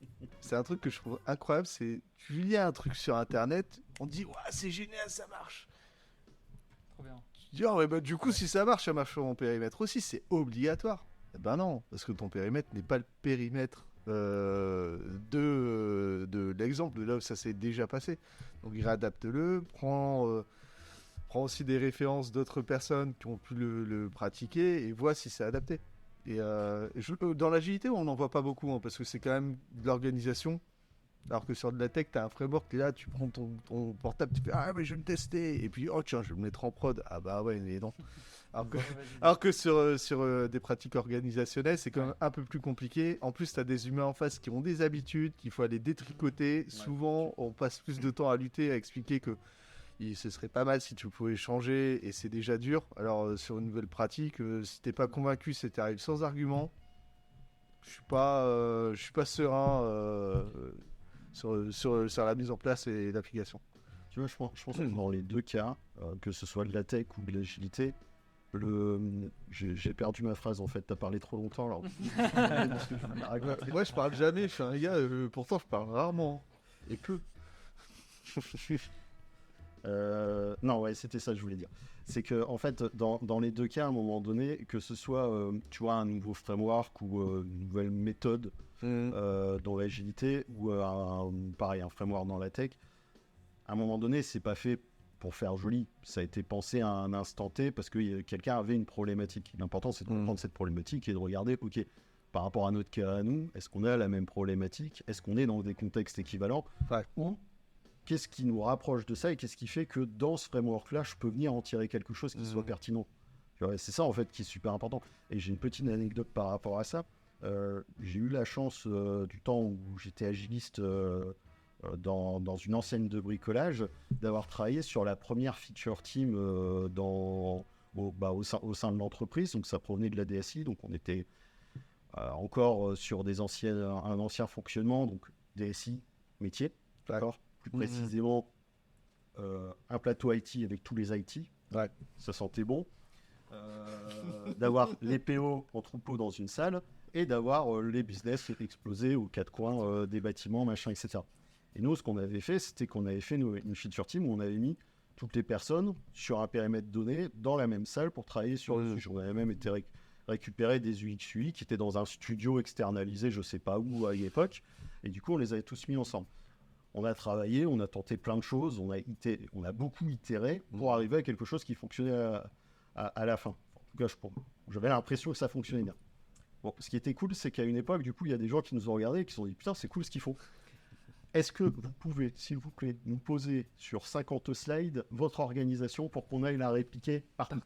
un truc que je trouve incroyable. C'est tu lis un truc sur Internet, on dit ouais c'est génial, ça marche. Trop bien. Tu dis ah ouais, bah du coup si ça marche sur mon périmètre aussi, c'est obligatoire. Eh ben non, parce que ton périmètre n'est pas le périmètre de l'exemple de là où ça s'est déjà passé. Donc réadapte-le, prends aussi des références d'autres personnes qui ont pu le pratiquer et vois si c'est adapté. Et dans l'agilité, on n'en voit pas beaucoup, hein, parce que c'est quand même de l'organisation. Alors que sur de la tech, tu as un framework, tu es là, tu prends ton portable, tu fais ah, mais je vais le tester. Et puis, oh tiens, je vais me mettre en prod. Ah bah ouais, mais non. Alors que sur des pratiques organisationnelles, c'est quand même un peu plus compliqué. En plus, tu as des humains en face qui ont des habitudes, qu'il faut aller détricoter. Souvent, on passe plus de temps à lutter, à expliquer que ce serait pas mal si tu pouvais changer, et c'est déjà dur. Alors sur une nouvelle pratique, si t'es pas convaincu, si t'arrives sans argument, je suis pas serein sur la mise en place et l'application. Tu vois, je pense que dans les deux cas, que ce soit de la tech ou de l'agilité, j'ai perdu ma phrase en fait, t'as parlé trop longtemps alors. Moi je parle jamais, je suis un gars, pourtant je parle rarement et peu. Non, ouais, c'était ça que je voulais dire. C'est que, en fait, dans les deux cas, à un moment donné, que ce soit, tu vois, un nouveau framework ou une nouvelle méthode dans l'agilité ou pareil, un framework dans la tech, à un moment donné, c'est pas fait pour faire joli. Ça a été pensé à un instant T parce que quelqu'un avait une problématique. L'important, c'est de comprendre cette problématique et de regarder, ok, par rapport à notre cas à nous, est-ce qu'on a la même problématique? Est-ce qu'on est dans des contextes équivalents? Ou qu'est-ce qui nous rapproche de ça et qu'est-ce qui fait que dans ce framework-là, je peux venir en tirer quelque chose qui soit pertinent. Tu vois, c'est ça, en fait, qui est super important. Et j'ai une petite anecdote par rapport à ça. J'ai eu la chance, du temps où j'étais agiliste dans une enseigne de bricolage, d'avoir travaillé sur la première feature team au sein de l'entreprise. Donc, ça provenait de la DSI. Donc, on était encore sur un ancien fonctionnement, donc DSI, métier, d'accord. Plus précisément, un plateau IT avec tous les IT. Ouais. Ça sentait bon. D'avoir les PO en troupeau dans une salle et d'avoir les business explosés aux quatre coins des bâtiments, machin, etc. Et nous, ce qu'on avait fait, c'était qu'on avait fait une feature team où on avait mis toutes les personnes sur un périmètre donné dans la même salle pour travailler sur le sujet. On avait même été récupérer des UX/UI qui étaient dans un studio externalisé, je sais pas où à l'époque, et du coup, on les avait tous mis ensemble. On a travaillé, on a tenté plein de choses, on a beaucoup itéré pour arriver à quelque chose qui fonctionnait à la fin. En tout cas, j'avais l'impression que ça fonctionnait bien. Bon, ce qui était cool, c'est qu'à une époque, du coup, il y a des gens qui nous ont regardés et qui se sont dit « Putain, c'est cool ce qu'ils font. Est-ce que vous pouvez, s'il vous plaît, nous poser sur 50 slides votre organisation pour qu'on aille la répliquer partout ?»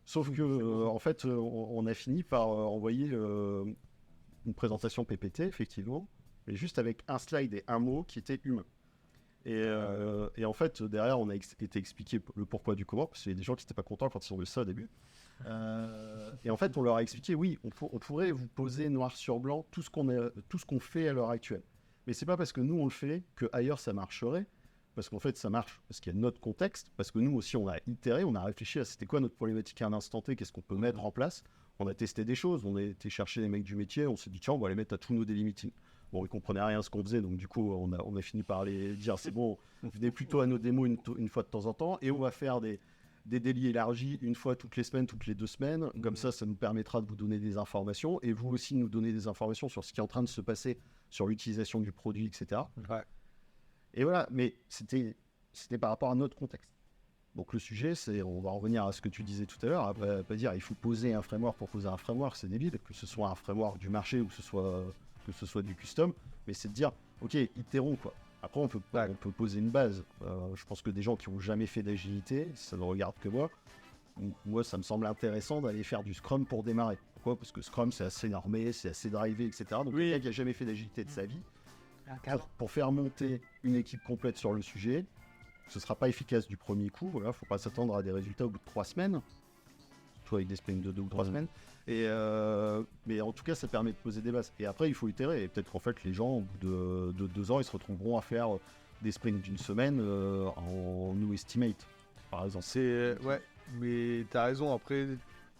Sauf que, en fait, on a fini par envoyer une présentation PPT, effectivement, mais juste avec un slide et un mot qui était humain. Et en fait, derrière, on a été expliqué le pourquoi du comment, parce qu'il y a des gens qui n'étaient pas contents quand ils ont vu ça au début. Et en fait, on leur a expliqué, oui, on pourrait vous poser noir sur blanc tout ce qu'on fait à l'heure actuelle. Mais c'est pas parce que nous, on le fait qu'ailleurs, ça marcherait. Parce qu'en fait, ça marche parce qu'il y a notre contexte, parce que nous aussi, on a itéré, on a réfléchi à c'était quoi notre problématique à un instant T, qu'est-ce qu'on peut mettre en place. On a testé des choses, on a été chercher les mecs du métier, on s'est dit, tiens, on va les mettre à tous nos daily meetings. Bon, ils comprenaient rien à ce qu'on faisait, donc du coup, on a fini par les dire, c'est bon, venez plutôt à nos démos une fois de temps en temps, et on va faire des daily élargis une fois toutes les semaines, toutes les 2 semaines. Comme ça nous permettra de vous donner des informations, et vous aussi nous donner des informations sur ce qui est en train de se passer, sur l'utilisation du produit, etc. Ouais. Et voilà, mais c'était par rapport à notre contexte. Donc le sujet, on va revenir à ce que tu disais tout à l'heure, après pas dire il faut poser un framework pour poser un framework, c'est débile, que ce soit un framework du marché ou que ce soit du custom, mais c'est de dire, ok, itérons quoi. Après on peut poser une base. Je pense que des gens qui n'ont jamais fait d'agilité, ça ne regarde que moi ça me semble intéressant d'aller faire du Scrum pour démarrer. Pourquoi ? Parce que Scrum c'est assez normé, c'est assez drivé, etc. Donc quelqu'un qui n'a jamais fait d'agilité de sa vie, pour faire monter une équipe complète sur le sujet, ce ne sera pas efficace du premier coup. Voilà, il ne faut pas s'attendre à des résultats au bout de 3 semaines, soit avec des sprints de 2 ou 3 semaines. Mais en tout cas, ça permet de poser des bases. Et après, il faut itérer. Et peut-être qu'en fait, les gens, au bout de 2 ans, ils se retrouveront à faire des sprints d'une semaine en new estimate, par exemple. Ouais, mais tu as raison. Après,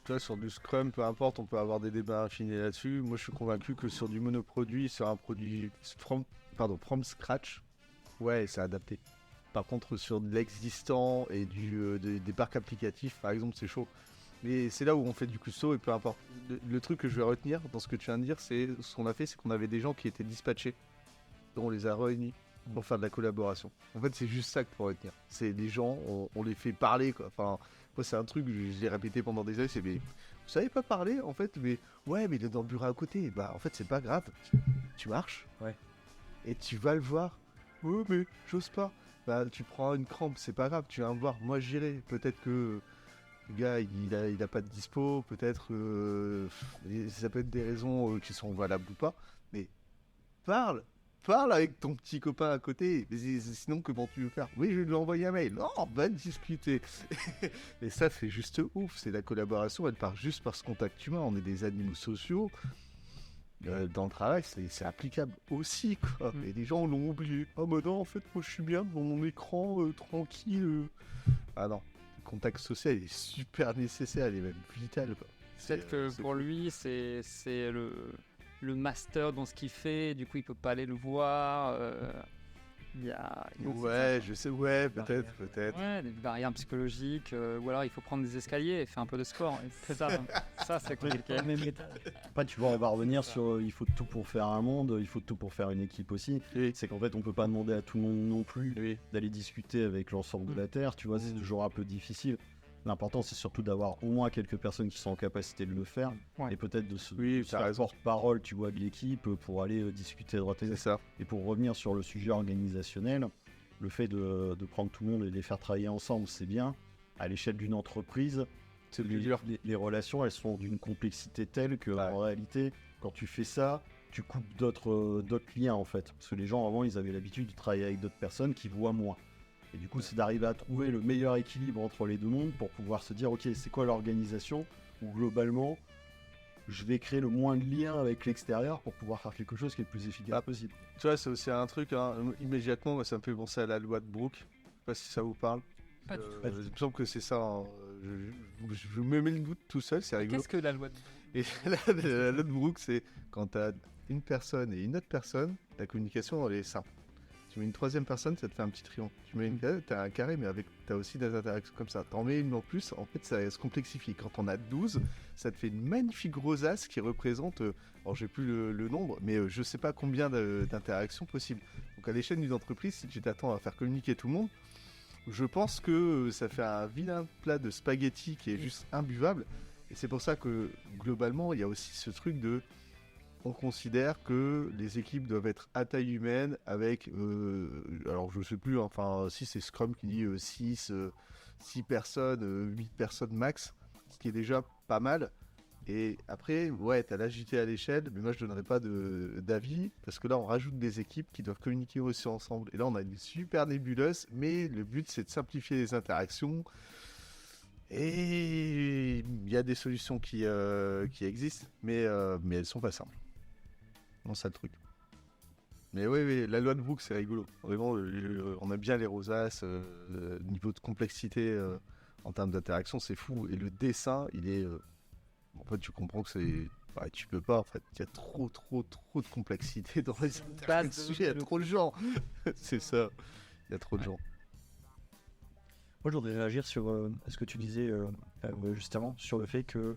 tu vois, sur du Scrum, peu importe, on peut avoir des débats infinis là-dessus. Moi, je suis convaincu que sur du monoproduit, sur un produit from scratch, ouais, c'est adapté. Par contre, sur de l'existant et des parcs applicatifs, par exemple, c'est chaud. Mais c'est là où on fait du custo et peu importe. Le truc que je vais retenir dans ce que tu viens de dire, c'est ce qu'on a fait, c'est qu'on avait des gens qui étaient dispatchés. On les a réunis pour faire de la collaboration. En fait, c'est juste ça qu'il faut retenir. C'est les gens, on les fait parler, quoi. Enfin, moi, c'est un truc que j'ai répété pendant des années, c'est mais vous savez pas parler, en fait, mais ouais, mais il est dans le bureau à côté. Bah, en fait, c'est pas grave. Tu marches. Ouais. Et tu vas le voir. Ouais, mais j'ose pas. Bah, tu prends une crampe, c'est pas grave, tu viens me voir. Moi, j'irai. Peut-être que le gars, il a pas de dispo. Peut-être ça peut être des raisons qui sont valables ou pas. Mais parle avec ton petit copain à côté. Mais sinon, comment tu veux faire ? Oui, je vais lui envoyer un mail. Non, on va discuter. Et ça, c'est juste ouf. C'est la collaboration, elle part juste par ce contact humain. On est des animaux sociaux. Dans le travail, c'est applicable aussi, quoi. Et les gens l'ont oublié. Oh, mais non, en fait, moi, je suis bien devant mon écran, tranquille. Ah non, le contact social est super nécessaire, il est même vital, quoi. Peut-être que pour lui, c'est le master dans ce qu'il fait, du coup, il peut pas aller le voir. Ouais, je sais, ouais, peut-être. Ouais, des barrières psychologiques, ou alors il faut prendre des escaliers et faire un peu de sport. C'est ça, ça c'est compliqué. Après, tu vois, on va revenir sur il faut tout pour faire un monde, il faut tout pour faire une équipe aussi. Oui. C'est qu'en fait, on peut pas demander à tout le monde non plus d'aller discuter avec l'ensemble de la Terre, tu vois, c'est toujours un peu difficile. L'important, c'est surtout d'avoir au moins quelques personnes qui sont en capacité de le faire, et peut-être de se faire porte-parole, tu vois, de l'équipe pour aller discuter de droite et c'est ça. Et pour revenir sur le sujet organisationnel, le fait de prendre tout le monde et de les faire travailler ensemble, c'est bien. À l'échelle d'une entreprise, c'est plus dur. Les relations, elles sont d'une complexité telle que en réalité, quand tu fais ça, tu coupes d'autres liens en fait. Parce que les gens avant, ils avaient l'habitude de travailler avec d'autres personnes qui voient moins. Et du coup, c'est d'arriver à trouver le meilleur équilibre entre les deux mondes pour pouvoir se dire, ok, c'est quoi l'organisation où globalement, je vais créer le moins de liens avec l'extérieur pour pouvoir faire quelque chose qui est le plus efficace possible. Tu vois, c'est aussi un truc, hein, immédiatement, moi, ça me fait penser à la loi de Brooke. Je sais pas si ça vous parle. Pas du Il me semble que c'est ça. Hein. Je me mets le doute tout seul, c'est rigolo. Qu'est-ce que la loi de... Et la loi de Brooke, c'est quand tu as une personne et une autre personne, la communication, elle est simple. Tu mets une troisième personne, ça te fait un petit triangle. Tu mets t'as un carré, mais t'as aussi des interactions comme ça. T'en mets une en plus, en fait, ça se complexifie. Quand on a 12, ça te fait une magnifique rosace qui représente, alors j'ai plus le nombre, mais je sais pas combien d'interactions possibles. Donc à l'échelle d'une entreprise, si tu t'attends à faire communiquer tout le monde, je pense que ça fait un vilain plat de spaghettis qui est juste imbuvable. Et c'est pour ça que, globalement, il y a aussi ce truc de... On considère que les équipes doivent être à taille humaine avec... alors, je sais plus, enfin, si c'est Scrum qui dit 6 personnes, 8 personnes max, ce qui est déjà pas mal. Et après, ouais, t'as l'agilité à l'échelle, mais moi, je donnerais pas d'avis, parce que là, on rajoute des équipes qui doivent communiquer aussi ensemble. Et là, on a une super nébuleuse, mais le but, c'est de simplifier les interactions. Et il y a des solutions qui existent, mais elles sont pas simples. Non, c'est le truc. Mais oui, la loi de Brooke, c'est rigolo. Vraiment, on aime bien les rosaces, le niveau de complexité en termes d'interaction, c'est fou. Et le dessin, il est... en fait, tu comprends que c'est... Ouais, tu peux pas, en fait. Il y a trop de complexité dans les interactions. Il y a trop de gens. C'est ça. Il y a trop de gens. Moi, je voudrais réagir sur ce que tu disais justement, sur le fait que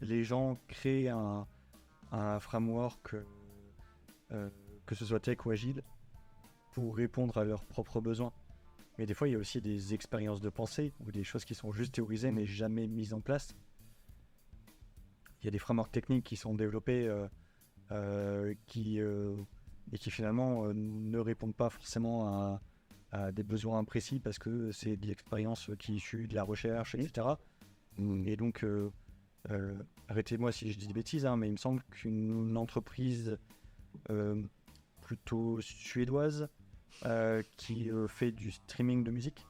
les gens créent un framework, que ce soit tech ou agile, pour répondre à leurs propres besoins. Mais des fois, il y a aussi des expériences de pensée ou des choses qui sont juste théorisées mais jamais mises en place. Il y a des frameworks techniques qui sont développés et qui finalement ne répondent pas forcément à des besoins précis parce que c'est de l'expérience qui est issue de la recherche, etc. Et donc, arrêtez-moi si je dis des bêtises, hein, mais il me semble qu'une entreprise plutôt suédoise qui fait du streaming de musique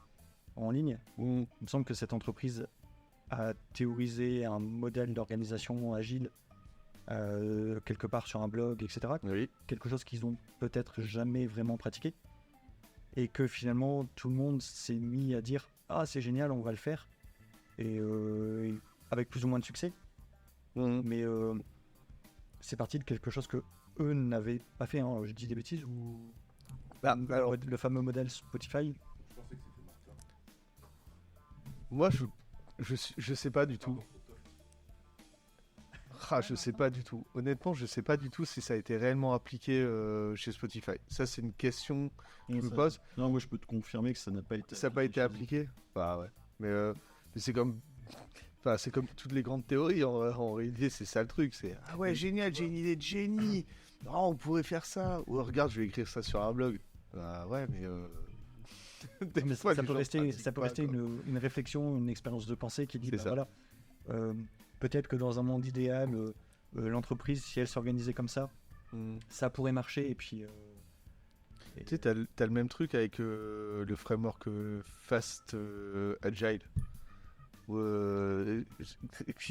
en ligne, il me semble que cette entreprise a théorisé un modèle d'organisation agile quelque part sur un blog, etc. Oui. Quelque chose qu'ils ont peut-être jamais vraiment pratiqué. Et que finalement tout le monde s'est mis à dire « Ah, c'est génial, on va le faire ». Et avec plus ou moins de succès. Mais c'est parti de quelque chose que eux n'avaient pas fait, hein. Je dis des bêtises ou... alors, le fameux modèle Spotify. Moi, je sais pas du tout. Je sais pas du tout. Honnêtement, je sais pas du tout si ça a été réellement appliqué chez Spotify. Ça, c'est une question que je me pose. Non, moi je peux te confirmer que ça n'a pas été. Ça n'a pas été appliqué. Bah ouais. Mais c'est comme. Enfin, c'est comme toutes les grandes théories. En réalité, c'est ça le truc. C'est ah ouais, génial, j'ai une idée de génie. Oh, on pourrait faire ça. Ou regarde, je vais écrire ça sur un blog. Bah ouais, mais. Mais ça peut rester une réflexion, une expérience de pensée qui dit bah, voilà. Peut-être que dans un monde idéal, l'entreprise, si elle s'organisait comme ça, ça pourrait marcher. Et puis, tu sais, t'as le même truc avec le framework Fast Agile.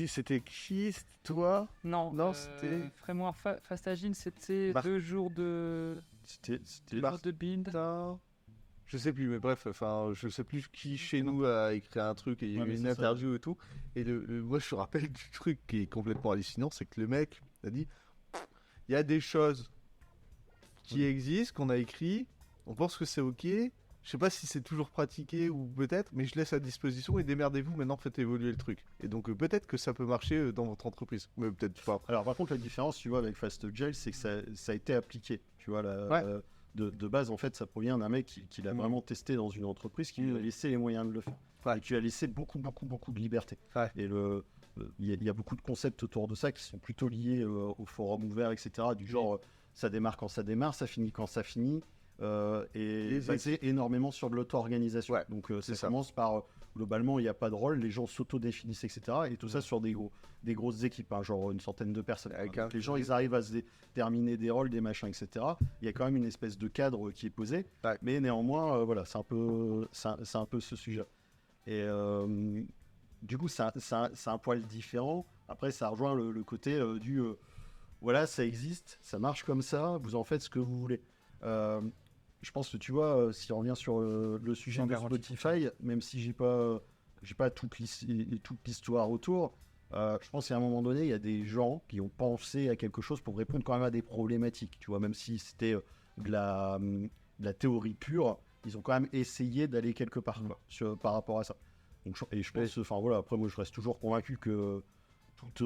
C'était qui? C'était toi? Non, c'était... Framework Fast Agile, c'était 2 jours de... C'était de build. Je sais plus, mais bref, enfin, je sais plus qui chez nous a écrit un truc et il y a eu une interview et tout. Et moi, je me rappelle du truc qui est complètement hallucinant, c'est que le mec a dit, il y a des choses qui existent, qu'on a écrit, on pense que c'est ok. Je sais pas si c'est toujours pratiqué ou peut-être, mais je laisse à disposition et démerdez-vous. Maintenant, faites évoluer le truc. Et donc peut-être que ça peut marcher dans votre entreprise, mais peut-être pas. Alors par contre, la différence, tu vois, avec Fast Agile, c'est que ça a été appliqué. Tu vois, de base, en fait, ça provient d'un mec qui l'a vraiment testé dans une entreprise, qui lui a laissé les moyens de le faire. Et qui lui a laissé beaucoup de liberté. Et il y a beaucoup de concepts autour de ça qui sont plutôt liés au forum ouvert, etc. Du genre, ça démarre quand ça démarre, ça finit quand ça finit. Et basé énormément sur de l'auto-organisation. Donc ça commence par globalement il n'y a pas de rôle, les gens s'auto-définissent, etc. Et tout ça sur des grosses équipes, hein, genre une centaine de personnes. Donc, les gens ils arrivent à se déterminer des rôles, des machins, etc. Il y a quand même une espèce de cadre qui est posé, mais néanmoins voilà, c'est un peu ce sujet. Et du coup c'est un poil différent Après, ça rejoint le côté voilà, ça existe, ça marche comme ça, vous en faites ce que vous voulez. Je pense que tu vois, si on revient sur le sujet Sans de garantie. Spotify, même si j'ai pas toute l'histoire autour, je pense qu'à un moment donné, il y a des gens qui ont pensé à quelque chose pour répondre quand même à des problématiques. Tu vois, même si c'était de la théorie pure, ils ont quand même essayé d'aller quelque part quoi, par rapport à ça. Donc, je pense, enfin voilà, après moi je reste toujours convaincu que toute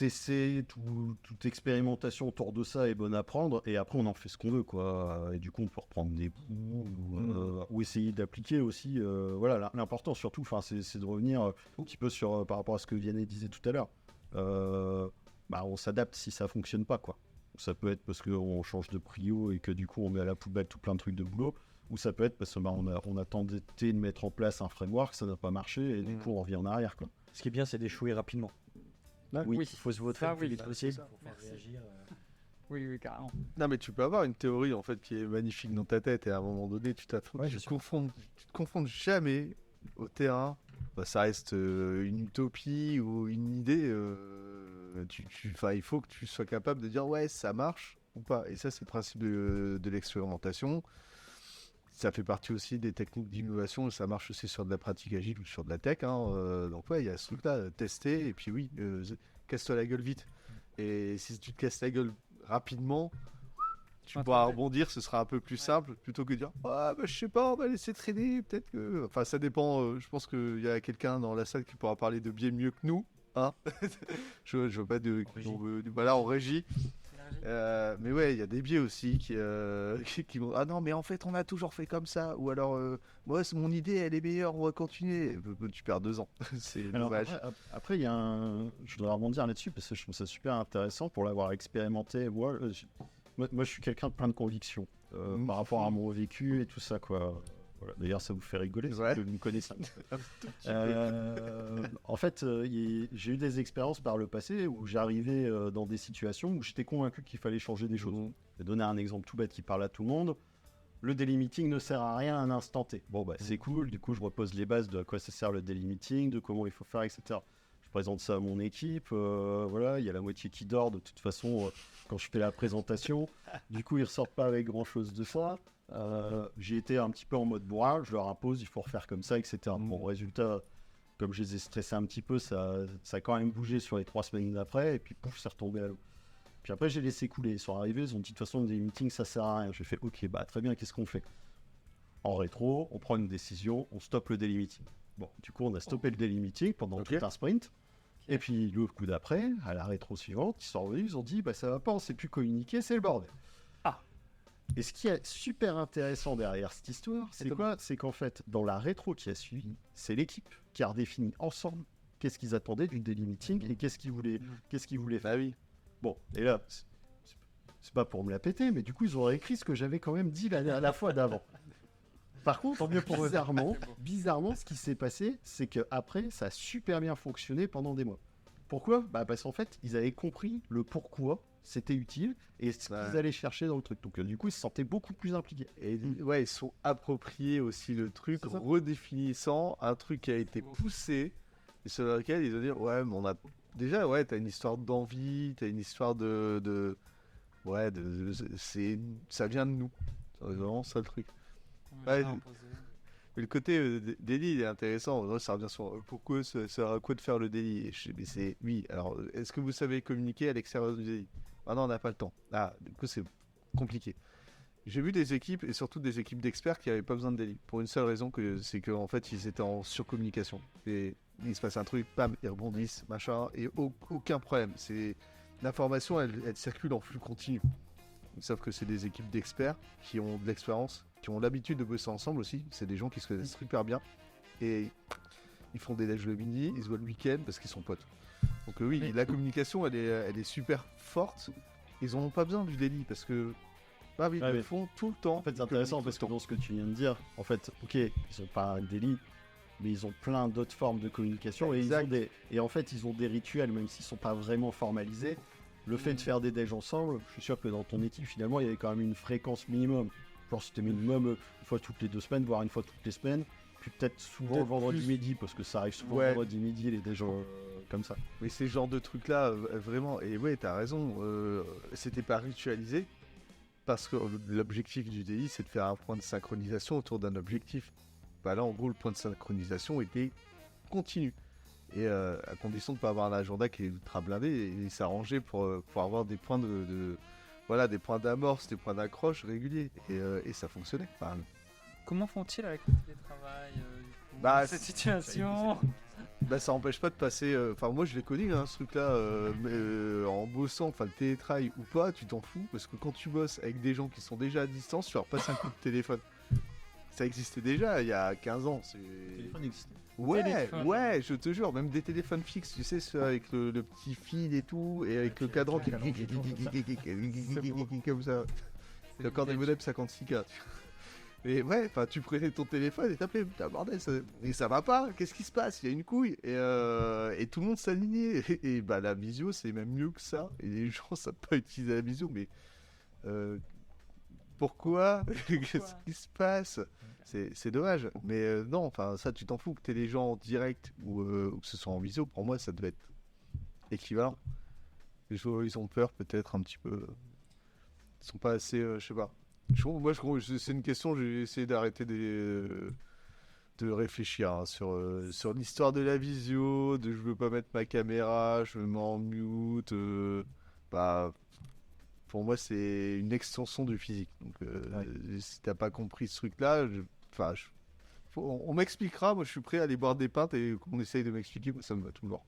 essai, toute expérimentation autour de ça est bonne à prendre, et après on en fait ce qu'on veut, quoi. Et du coup, on peut reprendre des bouts ou essayer d'appliquer aussi. Voilà, l'important surtout, c'est de revenir un petit peu sur par rapport à ce que Vianney disait tout à l'heure. On s'adapte si ça fonctionne pas, quoi. Ça peut être parce qu'on change de prio et que du coup on met à la poubelle tout plein de trucs de boulot, ou ça peut être parce que on a tenté de mettre en place un framework, ça n'a pas marché, et du coup on revient en arrière, quoi. Ce qui est bien, c'est d'échouer rapidement. Oui. Il faut se voter Ça, le plus oui, vite ça, possible c'est ça. pour faire Merci. réagir. Oui, carrément. Non, mais tu peux avoir une théorie en fait qui est magnifique dans ta tête et à un moment donné, tu Ouais, te je sais. confondes jamais au terrain. Bah, ça reste une utopie ou une idée. Il faut que tu sois capable de dire ouais, ça marche ou pas. Et ça, c'est le principe de l'expérimentation. Ça fait partie aussi des techniques d'innovation. Ça marche aussi sur de la pratique agile ou sur de la tech. Donc ouais, il y a ce truc-là, tester. Et puis oui, casse-toi la gueule vite. Et si tu te casses la gueule rapidement, tu Ouais, pourras tout à fait. rebondir, ce sera un peu plus simple plutôt que de dire ah bah je sais pas, on va laisser traîner, peut-être que. Enfin, ça dépend. Je pense qu'il y a quelqu'un dans la salle qui pourra parler de biais mieux que nous. Hein. Je veux pas de. régie. Voilà, en régie. Mais ouais, il y a des biais aussi qui vont. Ah non, mais en fait, on a toujours fait comme ça. Ou alors, moi, mon idée, elle est meilleure, on va continuer. Tu perds 2 ans. C'est Alors, dommage. après, il y a je voudrais rebondir là-dessus parce que je trouve ça super intéressant pour l'avoir expérimenté. Moi, je suis quelqu'un de plein de convictions par rapport à mon vécu et tout ça, quoi. Voilà. D'ailleurs, ça vous fait rigoler, Ouais. parce que vous me connaissez. En fait, j'ai eu des expériences par le passé où j'arrivais dans des situations où j'étais convaincu qu'il fallait changer des choses. Je vais donner un exemple tout bête qui parle à tout le monde. Le daily meeting ne sert à rien à un instant T. Bon, bah, c'est cool. Du coup, je repose les bases de à quoi ça sert le daily meeting, de comment il faut faire, etc. Je présente ça à mon équipe. Voilà, il y a la moitié qui dort de toute façon quand je fais la présentation. Du coup, ils ressortent pas avec grand-chose de ça. J'ai été un petit peu en mode bourrage. Je leur impose, il faut refaire comme ça, etc. Bon, résultat, comme je les ai stressés un petit peu, ça a quand même bougé sur les 3 semaines d'après. Et puis, pouf, c'est retombé à l'eau. Puis après, j'ai laissé couler. Ils sont arrivés, ils ont dit de toute façon, des meetings, ça sert à rien. J'ai fait, ok, bah très bien, qu'est-ce qu'on fait? En rétro, on prend une décision, on stoppe le daily meeting. Bon, du coup, on a stoppé le daily meeting pendant Ok. tout un sprint. Et puis, le coup d'après, à la rétro suivante, ils sont revenus, ils ont dit, bah ça va pas, on sait plus communiquer, c'est le bordel. Ah. Et ce qui est super intéressant derrière cette histoire, c'est quoi? C'est qu'en fait, dans la rétro qui a suivi, c'est l'équipe qui a redéfini ensemble qu'est-ce qu'ils attendaient du daily meeting et qu'est-ce qu'ils voulaient faire. Bah oui. Bon, et là, c'est pas pour me la péter, mais du coup, ils ont réécrit ce que j'avais quand même dit la fois d'avant. Par contre, bizarrement, ce qui s'est passé, c'est qu'après, ça a super bien fonctionné pendant des mois. Pourquoi? Bah, parce qu'en fait, ils avaient compris le pourquoi c'était utile et ce qu'ils Ouais. allaient chercher dans le truc. Donc, du coup, ils se sentaient beaucoup plus impliqués. Et ouais, ils sont appropriés aussi le truc, C'est ça. redéfinissant un truc qui a été poussé et sur lequel ils ont dit ouais, mais on a déjà ouais, t'as une histoire d'envie, t'as une histoire ouais, ça vient de nous. C'est vraiment ça le truc. Ouais, mais le côté délit il est intéressant. Ouais, ça revient sur pourquoi ça sert à quoi de faire le délit. Mais c'est oui. Alors, est-ce que vous savez communiquer à l'extérieur du délit? Ah non, on n'a pas le temps. Ah, du coup, c'est compliqué. J'ai vu des équipes, et surtout des équipes d'experts, qui n'avaient pas besoin de délit. Pour une seule raison, c'est qu'en fait, ils étaient en surcommunication. Et il se passe un truc, bam, ils rebondissent, machin, et aucun problème. L'information, elle circule en flux continu. Sauf que c'est des équipes d'experts qui ont de l'expérience, qui ont l'habitude de bosser ensemble aussi. C'est des gens qui se connaissent super bien. Et ils font des déj le midi, ils se voient le week-end parce qu'ils sont potes. Donc oui, la communication, elle est super forte. Ils n'en ont pas besoin du délit parce que bah oui, Ouais, ils le mais font tout le temps. En fait, c'est intéressant parce que dans ce que tu viens de dire, en fait, ok, ils n'ont pas un délit, mais ils ont plein d'autres formes de communication Exact. et en fait, ils ont des rituels, même s'ils sont pas vraiment formalisés. Le fait de faire des déj ensemble, je suis sûr que dans ton équipe, finalement, il y avait quand même une fréquence minimum. Genre, c'était minimum une fois toutes les 2 semaines, voire une fois toutes les semaines. puis peut-être souvent Peut-être vendredi plus. midi, parce que ça arrive souvent Ouais. vendredi midi, des gens comme ça. Mais ces genres de trucs-là, vraiment, et ouais, t'as raison, c'était pas ritualisé, parce que l'objectif du délit, c'est de faire un point de synchronisation autour d'un objectif. Bah là, en gros, le point de synchronisation était continu. Et à condition de ne pas avoir un agenda qui est ultra blindé, et s'arranger pour avoir des points voilà, des points d'amorce, des points d'accroche réguliers. Et ça fonctionnait. Enfin, Comment font-ils avec le télétravail du coup, Bah, dans cette situation? bah, ça empêche pas de passer. Enfin, moi, je l'ai connu, hein, ce truc-là, mais, en bossant, enfin, le télétravail ou pas, tu t'en fous, parce que quand tu bosses avec des gens qui sont déjà à distance, tu leur passes un coup de téléphone. Ça existait déjà il y a 15 ans. Ouais, Téléphone. ouais, je te jure, même des téléphones fixes, tu sais, ceux avec le petit fil et tout, et avec le cadran qui comme ça. C'est encore des modems 56K. Mais ouais, enfin, tu prenais ton téléphone et t'appelais, putain, bordel, ça va pas, qu'est-ce qui se passe? Il y a une couille. Et tout le monde s'alignait. Et bah, la visio, c'est même mieux que ça. Et les gens savent pas utiliser la visio, mais pourquoi? Qu'est-ce qui se passe? C'est dommage. Mais non, enfin, ça, tu t'en fous que t'aies les gens en direct ou que ce soit en visio. Pour moi, ça devait être équivalent. Les gens, ils ont peur, peut-être, un petit peu. Ils sont pas assez, je sais pas. C'est une question, j'ai essayé d'arrêter de réfléchir hein, sur l'histoire de la visio, de je veux pas mettre ma caméra, je me mets en mute. Bah, pour moi, c'est une extension du physique. Donc, si t'as pas compris ce truc-là, on m'expliquera. Moi, je suis prêt à aller boire des pintes et qu'on essaye de m'expliquer. Moi, ça me va toujours.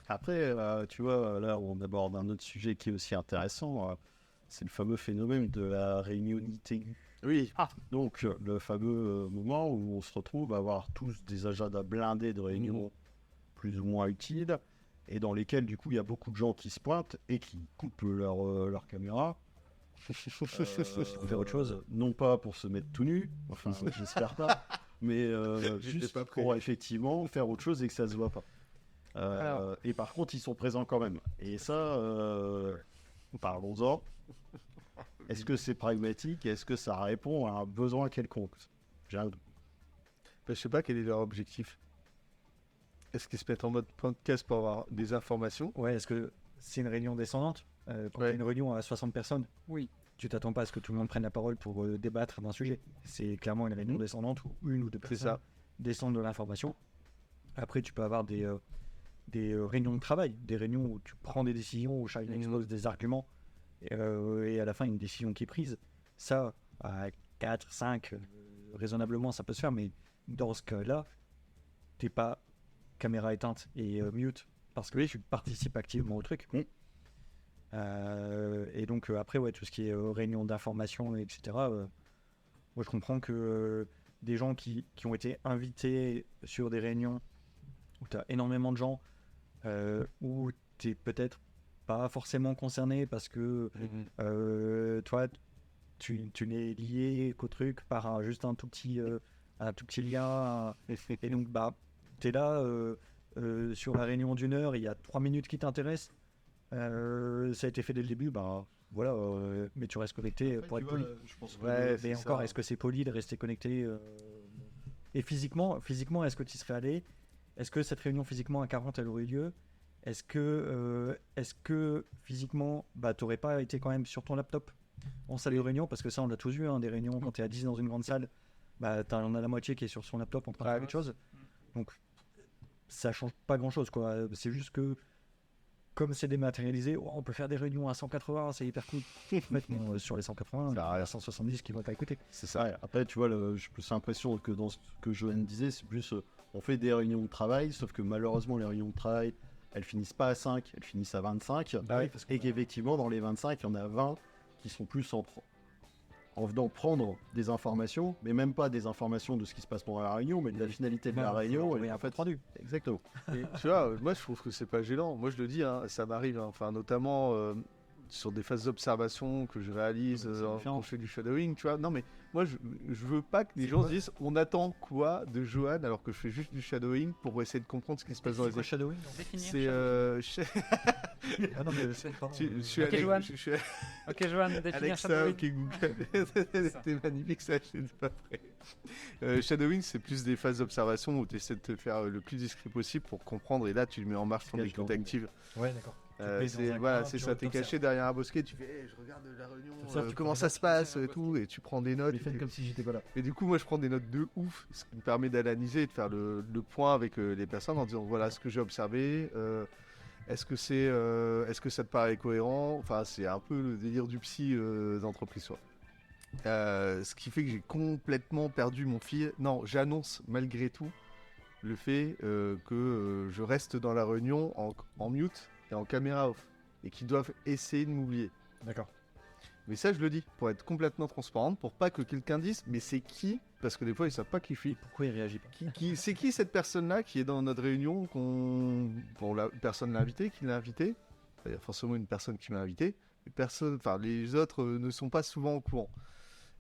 Après, tu vois, là, on aborde un autre sujet qui est aussi intéressant. C'est le fameux phénomène de la réunionité. Oui. Donc, le fameux moment où on se retrouve à avoir tous des agendas blindés de réunions plus ou moins utiles et dans lesquels, du coup, il y a beaucoup de gens qui se pointent et qui coupent leur caméra. Pour faire autre chose. Non pas pour se mettre tout nu, enfin, j'espère pas, mais J'étais juste pas prêt. pour effectivement faire autre chose et que ça se voit pas. Alors. Et par contre, ils sont présents quand même. Et ça, parlons-en. Est-ce que c'est pragmatique? Est-ce que ça répond à un besoin quelconque? J'ai un doute. Bah, je sais pas quel est leur objectif. Est-ce qu'ils se mettent en mode podcast pour avoir des informations? Ouais, est-ce que c'est une réunion descendante? Quand il y a une réunion à 60 personnes, Oui. tu t'attends pas à ce que tout le monde prenne la parole pour débattre d'un sujet. C'est clairement une réunion descendante où une ou deux C'est personnes ça. descendent de l'information. Après, tu peux avoir des réunions de travail, des réunions où tu prends des décisions, où chacun expose des arguments, et à la fin, une décision qui est prise. Ça, à 4, 5, raisonnablement, ça peut se faire, mais dans ce cas-là, t'es pas caméra éteinte et mute, parce que tu participes activement au truc. Et donc, après, ouais, tout ce qui est réunion d'information, etc., moi, je comprends que des gens qui ont été invités sur des réunions où tu as énormément de gens, où tu es peut-être pas forcément concerné parce que toi, tu n'es lié qu'au truc par juste un tout petit lien. Et donc, bah, tu es là sur la réunion d'1 heure, il y a 3 minutes qui t'intéressent. Ça a été fait dès le début, bah voilà, mais tu restes connecté pour être poli. Je pense que Ouais, Mais c'est encore, ça. est-ce que c'est poli de rester connecté Et physiquement, est-ce que tu y serais allé? Est-ce que cette réunion physiquement à 40 elle aurait eu lieu? Est-ce que physiquement, bah, tu n'aurais pas été quand même sur ton laptop en salle de réunion? Parce que ça, on l'a tous vu, hein, des réunions, quand tu es à 10 dans une grande salle, bah, on a la moitié qui est sur son laptop en train de faire quelque chose. Donc, ça change pas grand-chose, quoi. C'est juste que, comme c'est dématérialisé, on peut faire des réunions à 180, c'est hyper cool. En fait, bon, sur les 180, il y a 170 qui vont pas écouter. C'est ça. Ouais, après, tu vois, j'ai plus l'impression que dans ce que Johan disait, c'est plus on fait des réunions de travail, sauf que malheureusement, les réunions de travail, elles finissent pas à 5, elles finissent à 25. Et qu'effectivement, dans les 25, il y en a 20 qui sont plus en venant prendre des informations, mais même pas des informations de ce qui se passe pendant la réunion, mais de la finalité de la réunion. Oui, Et en fait, rendu. exactement. Et tu vois, moi je trouve que c'est pas gênant. Moi je le dis, hein, ça m'arrive. Hein. Enfin, notamment, sur des phases d'observation que je réalise C'est différent. quand je fais du shadowing, tu vois. Non, mais moi, je veux pas que les gens se disent on attend quoi de Johan alors que je fais juste du shadowing pour essayer de comprendre ce qui se passe dans les équipes. shadowing Définir. C'est. Ah non, mais c'est pardon. Je suis Ok, Johan. je suis Ok, Johan, définir Alexa, shadowing. ok Google. C'était magnifique ça, je suis pas prêt. Shadowing, c'est plus des phases d'observation où tu essaies de te faire le plus discret possible pour comprendre et là tu le mets en marche ton Cache écoute dans- active. Ouais, d'accord. mets C'est dans un voilà, coin, c'est tu ça, t'es t'observes. caché derrière un bosquet, tu fais je regarde la réunion, T'observes, tu comment prends ça des se passe notes. et tout, et tu prends des notes. Mais faites comme si j'étais pas là. Et du coup, moi je prends des notes de ouf, ce qui me permet d'analyser et de faire le point avec les personnes en disant voilà ce que j'ai observé. Est-ce que ça te paraît cohérent? Enfin, c'est un peu le délire du psy d'entreprise, quoi. Ce qui fait que j'ai complètement perdu mon fil. Non, j'annonce malgré tout le fait que je reste dans la réunion en mute et en caméra off. Et qu'ils doivent essayer de m'oublier. D'accord. Mais ça, je le dis pour être complètement transparente, pour pas que quelqu'un dise mais c'est qui? Parce que des fois, ils savent pas qui je suis. Pourquoi il réagit pas? C'est qui cette personne-là qui est dans notre réunion, personne l'a invité, qui l'a invité? Il y a forcément une personne qui m'a invité. Les autres ne sont pas souvent au courant.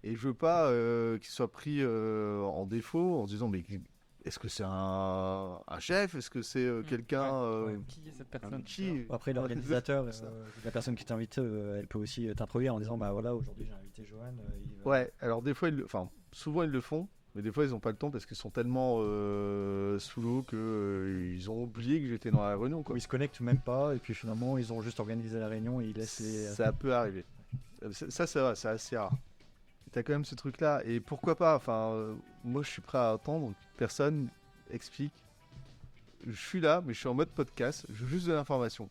Et je veux pas qu'ils soient pris en défaut en se disant mais est-ce que c'est un chef? Est-ce que c'est quelqu'un Qui est cette un personne? petit Après, l'organisateur, Ça. la personne qui t'invite, elle peut aussi t'introduire en disant bah voilà, aujourd'hui j'ai invité Johan. Il va- Ouais, alors des fois, souvent ils le font, mais des fois ils n'ont pas le temps parce qu'ils sont tellement sous l'eau qu'ils ont oublié que j'étais dans la réunion, quoi. Ils se connectent même pas, et puis finalement, ils ont juste organisé la réunion et ils laissent les. Ça peut arriver. Ça va, c'est assez rare. T'as quand même ce truc-là, et pourquoi pas, moi je suis prêt à attendre que personne explique. Je suis là, mais je suis en mode podcast, je veux juste de l'information.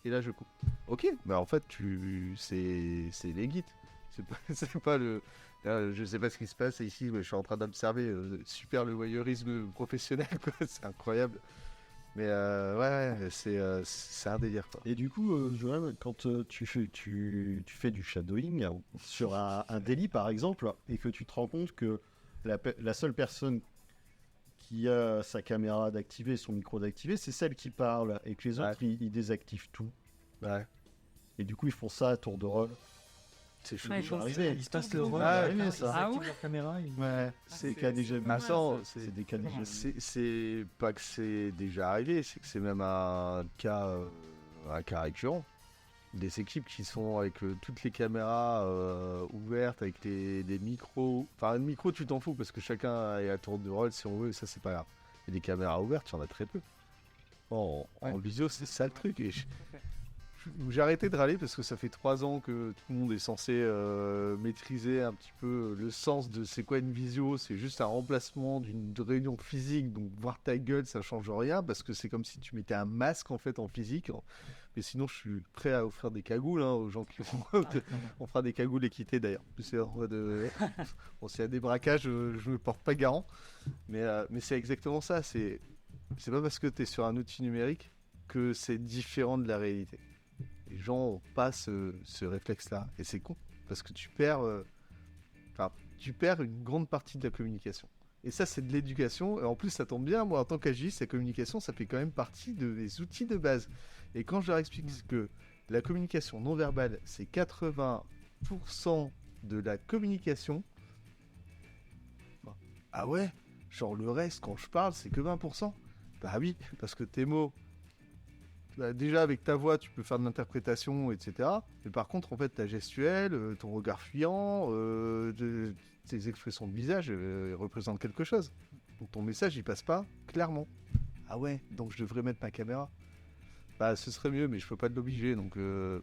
Et là je coupe. Ok, bah en fait, c'est les guides. C'est pas le. Là, je sais pas ce qui se passe ici, mais je suis en train d'observer. Super le voyeurisme professionnel, quoi. C'est incroyable. Mais ouais, c'est un délire, quoi. Et du coup, Johan, quand tu fais du shadowing sur un délit, par exemple, et que tu te rends compte que la seule personne qui a sa caméra d'activer, son micro d'activer, c'est celle qui parle, et que les autres, ils désactivent tout. Ouais. Et du coup, ils font ça à tour de rôle. C'est chaud. Ouais, ils font arrivé. Ils se passent le rôle. Ah, ils oui, ça. Ah activent ouais. leur caméra. Ils... Ouais, c'est cas déjà vu. Mais attends, C'est des cas déjà vus. c'est pas que c'est déjà arrivé, c'est que c'est même un cas récurrent. Des équipes qui sont avec toutes les caméras ouvertes, avec des micros. Enfin, le micro, tu t'en fous parce que chacun est à tour de rôle si on veut, ça c'est pas grave. Et des caméras ouvertes, il y en a très peu. Bon, en visio, c'est ça le truc. Et j'ai arrêté de râler parce que ça fait 3 ans que tout le monde est censé maîtriser un petit peu le sens de c'est quoi une visio. C'est juste un remplacement d'une réunion physique. Donc voir ta gueule, ça change rien parce que c'est comme si tu mettais un masque en fait en physique. Mais sinon, je suis prêt à offrir des cagoules aux gens qui vont. On fera des cagoules équitées d'ailleurs. C'est en mode, bon, s'il y a des braquages, je ne me porte pas garant. Mais c'est exactement ça. C'est pas parce que tu es sur un outil numérique que c'est différent de la réalité. Les gens n'ont pas ce réflexe-là. Et c'est con. Parce que tu perds une grande partie de la communication. Et ça, c'est de l'éducation. Et en plus, ça tombe bien. Moi, en tant qu'agiste, la communication, ça fait quand même partie des outils de base. Et quand je leur explique que la communication non verbale, c'est 80% de la communication. Ah ouais? Genre le reste, quand je parle, c'est que 20%? Bah oui, parce que tes mots, déjà avec ta voix, tu peux faire de l'interprétation, etc. Mais par contre, en fait, ta gestuelle, ton regard fuyant, tes expressions de visage représentent quelque chose. Donc ton message, il passe pas clairement. Ah ouais, donc je devrais mettre ma caméra. Bah, ce serait mieux, mais je peux pas te l'obliger, donc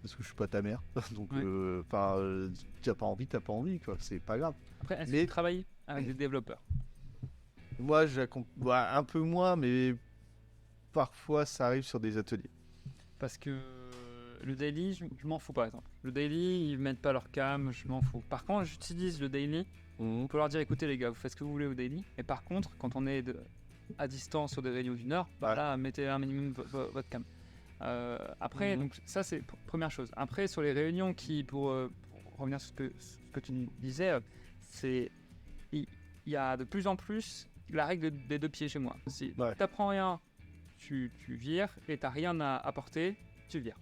parce que je suis pas ta mère. Donc, Ouais. t'as pas envie, quoi. C'est pas grave. Après, est-ce Mais- que tu travailles avec des développeurs? Moi, un peu moins, mais parfois, ça arrive sur des ateliers. Parce que le daily, je m'en fous par exemple. Le daily, ils mettent pas leur cam, je m'en fous. Par contre, j'utilise le daily pour leur dire écoutez les gars, vous faites ce que vous voulez au daily. Et par contre, quand on est à distance sur des réunions d'une heure, bah Ouais. là, mettez un minimum votre cam. Après, donc ça c'est première chose. Après, sur les réunions pour revenir sur ce que tu disais, il y a de plus en plus la règle des 2 pieds chez moi. Si Ouais. t'apprends rien, tu vires, et t'as rien à apporter, tu vires.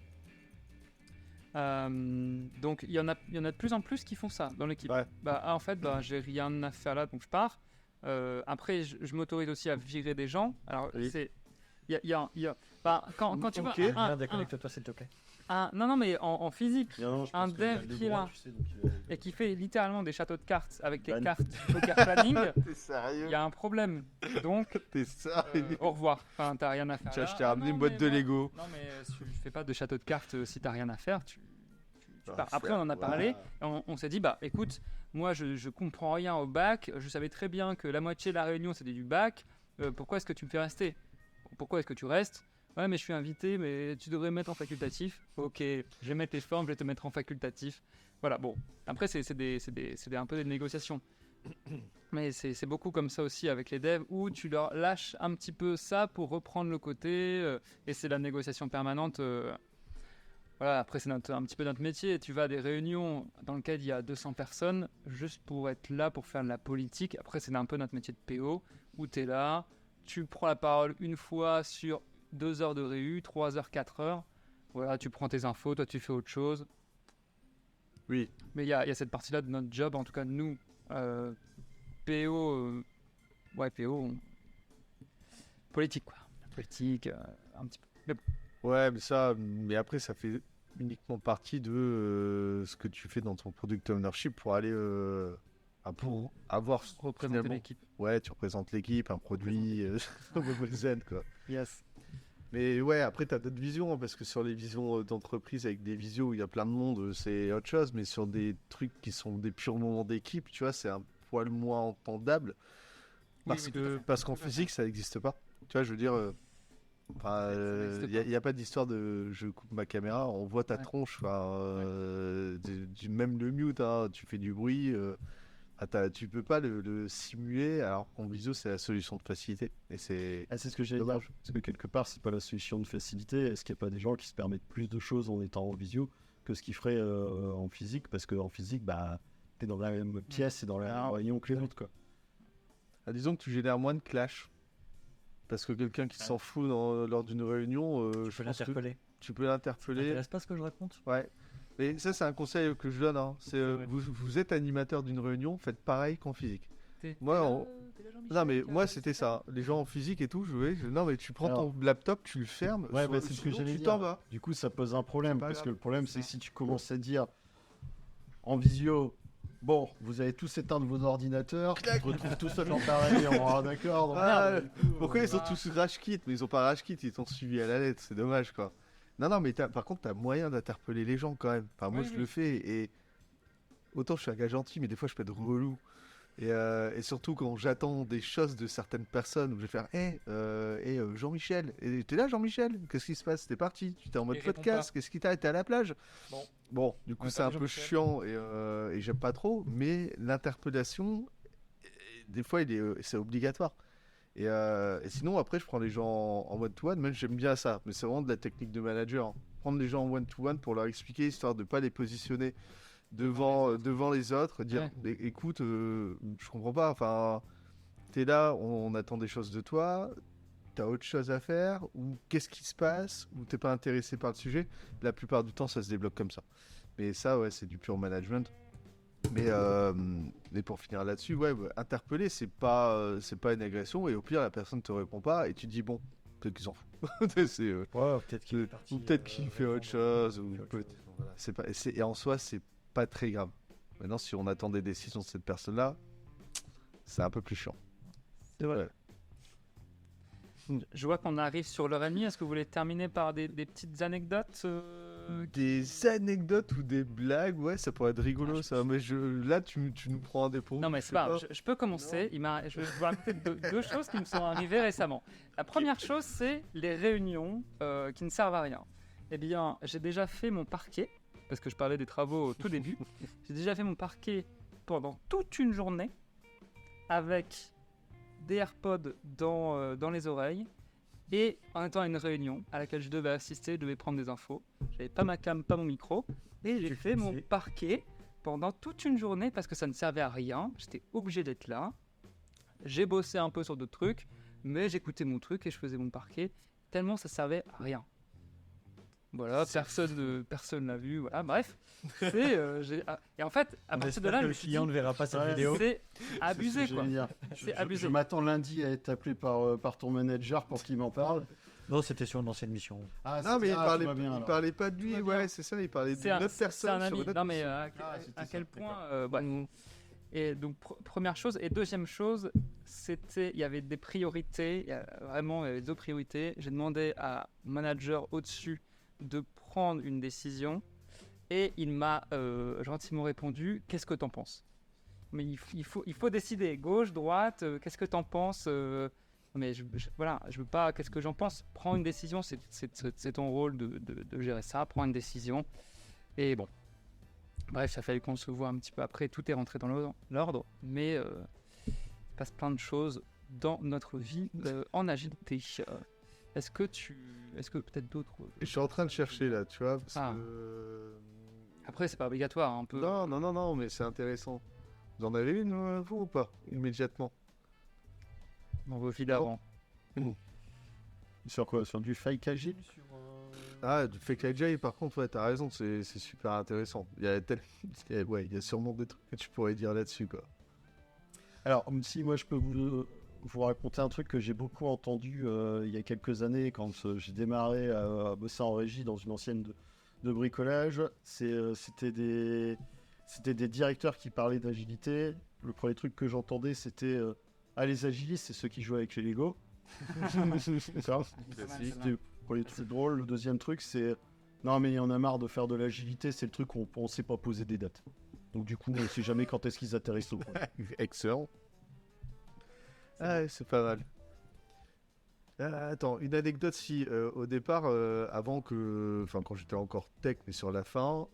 Donc il y en a de plus en plus qui font ça dans l'équipe. Ouais. En fait, j'ai rien à faire là, donc je pars. Après, je m'autorise aussi à virer des gens. Alors, Oui. quand tu vois Ok. Viens, déconnecte-toi s'il te plaît. non, mais en physique, Non, je Un pense qu'il a dev le qui est droit, là. tu sais, donc il a- et qui fait littéralement des châteaux de cartes avec les Ban. cartes poker planning, T'es sérieux? il y a un problème. Donc, T'es sérieux? au revoir. Enfin, t'as rien à faire. Tiens, là. je t'ai Ah ramené non, une boîte mais de moi- Lego. Non, mais je fais pas de château de cartes si t'as rien à faire. Tu Ah, pars. Après, on en a frère, parlé. voilà. On s'est dit, écoute, moi je comprends rien au bac, je savais très bien que la moitié de la réunion c'était du bac, pourquoi est-ce que tu me fais rester? Pourquoi est-ce que tu restes? Ouais, mais je suis invité, mais tu devrais me mettre en facultatif. Ok, je vais mettre les formes, je vais te mettre en facultatif. Voilà, bon, après c'est un peu des négociations. Mais c'est beaucoup comme ça aussi avec les devs, où tu leur lâches un petit peu ça pour reprendre le côté, et c'est la négociation permanente. Voilà, après c'est un petit peu notre métier. Tu vas à des réunions dans lesquelles il y a 200 personnes juste pour être là, pour faire de la politique. Après c'est un peu notre métier de PO, où tu es là, tu prends la parole une fois sur 2 heures de réu, 3 heures, 4 heures. Voilà, tu prends tes infos, toi tu fais autre chose. Oui. Mais il y a cette partie-là de notre job, en tout cas nous, PO, politique quoi. Politique, un petit peu. Ouais, mais après, ça fait uniquement partie de ce que tu fais dans ton product ownership pour aller pour avoir Représenter finalement- l'équipe. Ouais, tu représentes l'équipe, un produit, zen quoi. Yes. Mais ouais, après, tu as d'autres visions, hein, parce que sur les visions d'entreprise avec des visios où il y a plein de monde, c'est autre chose, mais sur des trucs qui sont des purs moments d'équipe, tu vois, c'est un poil moins entendable. Parce Oui, tout à fait. parce qu'en physique, ça n'existe pas. Tu vois, je veux dire, n'existe il n'y a pas d'histoire de je coupe ma caméra, on voit ta Ouais. tronche, même le mute, hein, tu fais du bruit. Tu peux pas le simuler, alors qu'en visio, c'est la solution de facilité. Et c'est Ah, c'est ce que j'allais dire. dommage. Parce que quelque part, c'est pas la solution de facilité. Est-ce qu'il n'y a pas des gens qui se permettent plus de choses en étant en visio que ce qu'ils feraient en physique? Parce qu'en physique, t'es dans la même pièce et dans la même Alors, réunion que les autres, quoi. Disons que tu génères moins de clash. Parce que quelqu'un qui s'en fout lors d'une réunion, Tu je peux pense que l'interpeller. tu peux Ça l'interpeller. t'intéresse pas ce que je raconte? Ouais. Mais ça, c'est un conseil que je donne, hein. C'est Ouais. vous êtes animateur d'une réunion, faites pareil qu'en physique. Moi, T'es là, on- t'es là, Jean-Michel, Non, mais qui a moi, réussi c'était ça. ça. Les gens en physique et tout, non, mais tu prends Alors- ton laptop, tu le fermes. Ouais, c'est ce que sinon, j'allais tu dire. t'en vas. Du coup, ça pose un problème. pas Parce que grave. le problème, c'est que si tu commences à dire en visio, bon, vous allez tous éteindre vos ordinateurs, tu te retrouves tout seul dans ta réunion. Ah, d'accord. donc Ah, merde, du coup, Pourquoi ils ont bah. tous rage quit? Mais ils ont pas rage quit, ils t'ont suivi à la lettre, c'est dommage quoi. Non, mais par contre, t'as moyen d'interpeller les gens quand même. Enfin, moi, Oui, je oui. le fais et autant je suis un gars gentil, mais des fois, je peux être relou. Et surtout quand j'attends des choses de certaines personnes où je vais faire Jean-Michel, et t'es là Jean-Michel, qu'est-ce qui se passe? T'es parti, tu t'es en mode Il répond podcast, qu'est-ce qui t'a? T'es à la plage? Bon, du coup Ouais, c'est un pas peu Jean-Michel. chiant et j'aime pas trop, mais l'interpellation, des fois c'est obligatoire. Et sinon après je prends les gens en one-to-one, même j'aime bien ça, mais c'est vraiment de la technique de manager, hein. Prendre les gens en one-to-one pour leur expliquer, histoire de pas les positionner devant les autres, dire écoute, je comprends pas, enfin t'es là, on attend des choses de toi, t'as autre chose à faire, ou qu'est-ce qui se passe, ou t'es pas intéressé par le sujet. La plupart du temps ça se débloque comme ça, mais ça ouais c'est du pur management. Mais pour finir là-dessus, interpeller c'est pas une agression, et au pire la personne te répond pas et tu te dis bon, peut-être qu'ils s'en foutent. C'est Ouais, peut-être qu'il est parti. ou peut-être qu'il fait autre chose, ou fait autre peut-être. chose. Voilà, et en soi, c'est pas très grave. Maintenant, si on attend des décisions de cette personne-là, c'est un peu plus chiant. C'est vrai. Ouais. Je vois qu'on arrive sur l'heure et demie. Est-ce que vous voulez terminer par des petites anecdotes Des anecdotes ou des blagues, ouais, ça pourrait être rigolo, ça. Mais là, tu nous prends un dépôt. Non, mais c'est pas grave. Je peux commencer. Je vais vous raconter deux choses qui me sont arrivées récemment. La première chose, c'est les réunions qui ne servent à rien. Eh bien, j'ai déjà fait mon parquet, parce que je parlais des travaux au tout début. J'ai déjà fait mon parquet pendant toute une journée avec des AirPods dans les oreilles et en étant à une réunion à laquelle je devais assister, je devais prendre des infos. J'avais pas ma cam, pas mon micro, et j'ai fait mon parquet pendant toute une journée parce que ça ne servait à rien. J'étais obligé d'être là. J'ai bossé un peu sur d'autres trucs, mais j'écoutais mon truc et je faisais mon parquet tellement ça servait à rien. Voilà, personne l'a vu. Voilà, bref. Et en fait, à On partir de espère là, que je le me suis client dit, ne verra pas cette Ouais, vidéo. c'est abusé, quoi. C'est abusé. Je m'attends lundi à être appelé par ton manager pour qu'il m'en parle. Non, c'était sur une ancienne mission. Ah, Non, mais il parlait, bien, il alors. parlait pas de lui, Tout va ouais, bien. c'est ça, il parlait C'est d'une un, autre c'est personne. un sur ami. une autre Non, mais mission. c'était à ça, quel point. d'accord. Et donc, première chose. Et deuxième chose, il y avait des priorités. Il y a vraiment deux priorités. J'ai demandé à mon manager au-dessus de prendre une décision. Et il m'a gentiment répondu, qu'est-ce que t'en penses? Mais il faut décider, gauche, droite, qu'est-ce que t'en penses? Mais voilà, je veux pas, qu'est-ce que j'en pense? Prends une décision, c'est ton rôle de gérer ça, prends une décision. Et bon, bref, ça a fallu qu'on se voit un petit peu après, tout est rentré dans l'ordre, mais il se passe plein de choses dans notre vie en agilité. Est-ce que peut-être d'autres... Je suis en train de chercher là, tu vois, parce Ah. que... Après, c'est pas obligatoire, hein, un peu. Non, mais c'est intéressant. Vous en avez une, vous, ou pas? Immédiatement. Dans vos vies d'avant. Sur quoi? Sur du fake agile? Ah, du fake agile, par contre, ouais, t'as raison, c'est super intéressant. Il y a sûrement des trucs que tu pourrais dire là-dessus, quoi. Alors, si moi je peux vous raconter un truc que j'ai beaucoup entendu il y a quelques années quand j'ai démarré à bosser en régie dans une ancienne de bricolage, c'était des directeurs qui parlaient d'agilité. Le premier truc que j'entendais, c'était les agilistes, c'est ceux qui jouent avec les Lego. Ça, c'était le premier truc drôle. Le deuxième truc, c'est non, mais il y en a marre de faire de l'agilité, c'est le truc où on ne sait pas poser des dates. Donc, du coup, on ne sait jamais quand est-ce qu'ils atterrissent au point. Excellent. Ah, ouais, c'est pas mal. Attends, une anecdote si au départ, quand j'étais encore tech, mais sur la fin,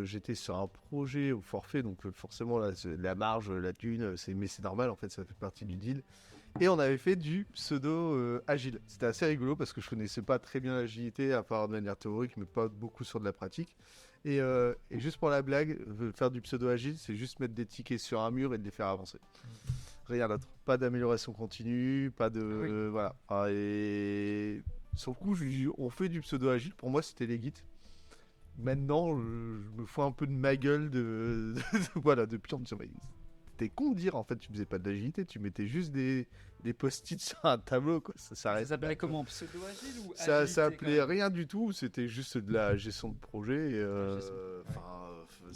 j'étais sur un projet au forfait, donc forcément là, la marge, la thune, mais c'est normal en fait, ça fait partie du deal. Et on avait fait du pseudo agile. C'était assez rigolo parce que je connaissais pas très bien l'agilité à part de manière théorique, mais pas beaucoup sur de la pratique. Et juste pour la blague, faire du pseudo agile, c'est juste mettre des tickets sur un mur et de les faire avancer. Rien d'autre. Pas d'amélioration continue, pas de... Oui. Voilà. Et sur le coup, on fait du pseudo-agile. Pour moi, c'était les guides. Maintenant, je me fous un peu de ma gueule voilà, depuis en me disant, mais t'es con de dire, en fait, tu faisais pas de l'agilité, tu mettais juste des post-it sur un tableau, quoi. Ça Ça s'arrête. s'appelait comment? Pseudo-agile ou Ça agilité, s'appelait quand même rien du tout, c'était juste de la gestion de projet.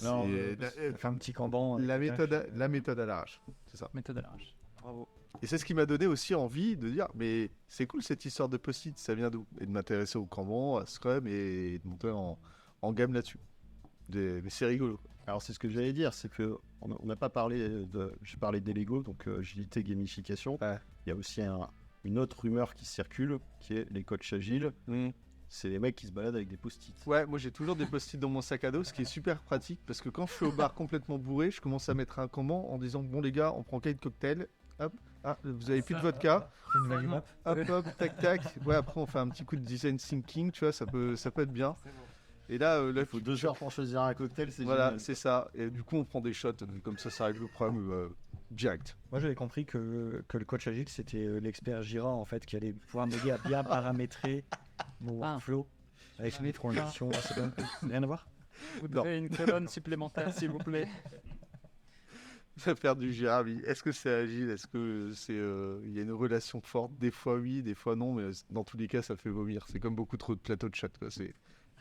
Non, c'est fait un petit Kanban. la méthode à l'arrache. C'est ça. Méthode à l'arrache. Bravo. Et c'est ce qui m'a donné aussi envie de dire, mais c'est cool cette histoire de post-it, ça vient d'où? Et de m'intéresser au Kanban, à Scrum et de monter en gamme là-dessus. Mais c'est rigolo. Alors, c'est ce que j'allais dire, c'est que on n'a pas parlé j'ai parlé des Lego, donc agilité, gamification. Ouais. Il y a aussi une autre rumeur qui circule, qui est les coachs agiles. C'est les mecs qui se baladent avec des post-it. Ouais, moi j'ai toujours des post-it dans mon sac à dos, ce qui est super pratique parce que quand je suis au bar complètement bourré, je commence à mettre un Kanban en disant bon les gars, on prend 4 cocktails. Hop, vous avez plus de vodka. Une value map. Hop, tac, tac. Ouais, après on fait un petit coup de design thinking, tu vois, ça peut être bien. Et là, Il faut 2 heures pour choisir un cocktail, c'est voilà, génial. c'est ça. Et du coup, on prend des shots, comme ça règle le problème direct. Moi, j'avais compris que le coach agile, c'était l'expert Jira, en fait, qui allait pouvoir m'aider à bien paramétrer mon workflow avec mes transitions. C'est bien. Rien à voir. Vous Non. devez une colonne supplémentaire, s'il vous plaît. Faire du Jira, oui. Est-ce que c'est agile? Est-ce que c'est il y a une relation forte? Des fois oui, des fois non, mais dans tous les cas, ça fait vomir. C'est comme beaucoup trop de plateaux de chat, quoi. C'est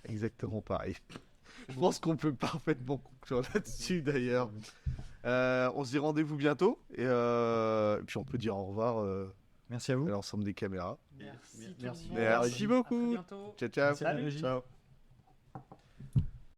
exactement pareil. Je pense qu'on peut parfaitement conclure là-dessus d'ailleurs. On se dit rendez-vous bientôt et puis on peut dire au revoir Merci à vous. à l'ensemble des caméras. Merci. Merci. tout le monde. Merci À beaucoup. bientôt. Ciao, ciao. Merci à la régie. Ciao.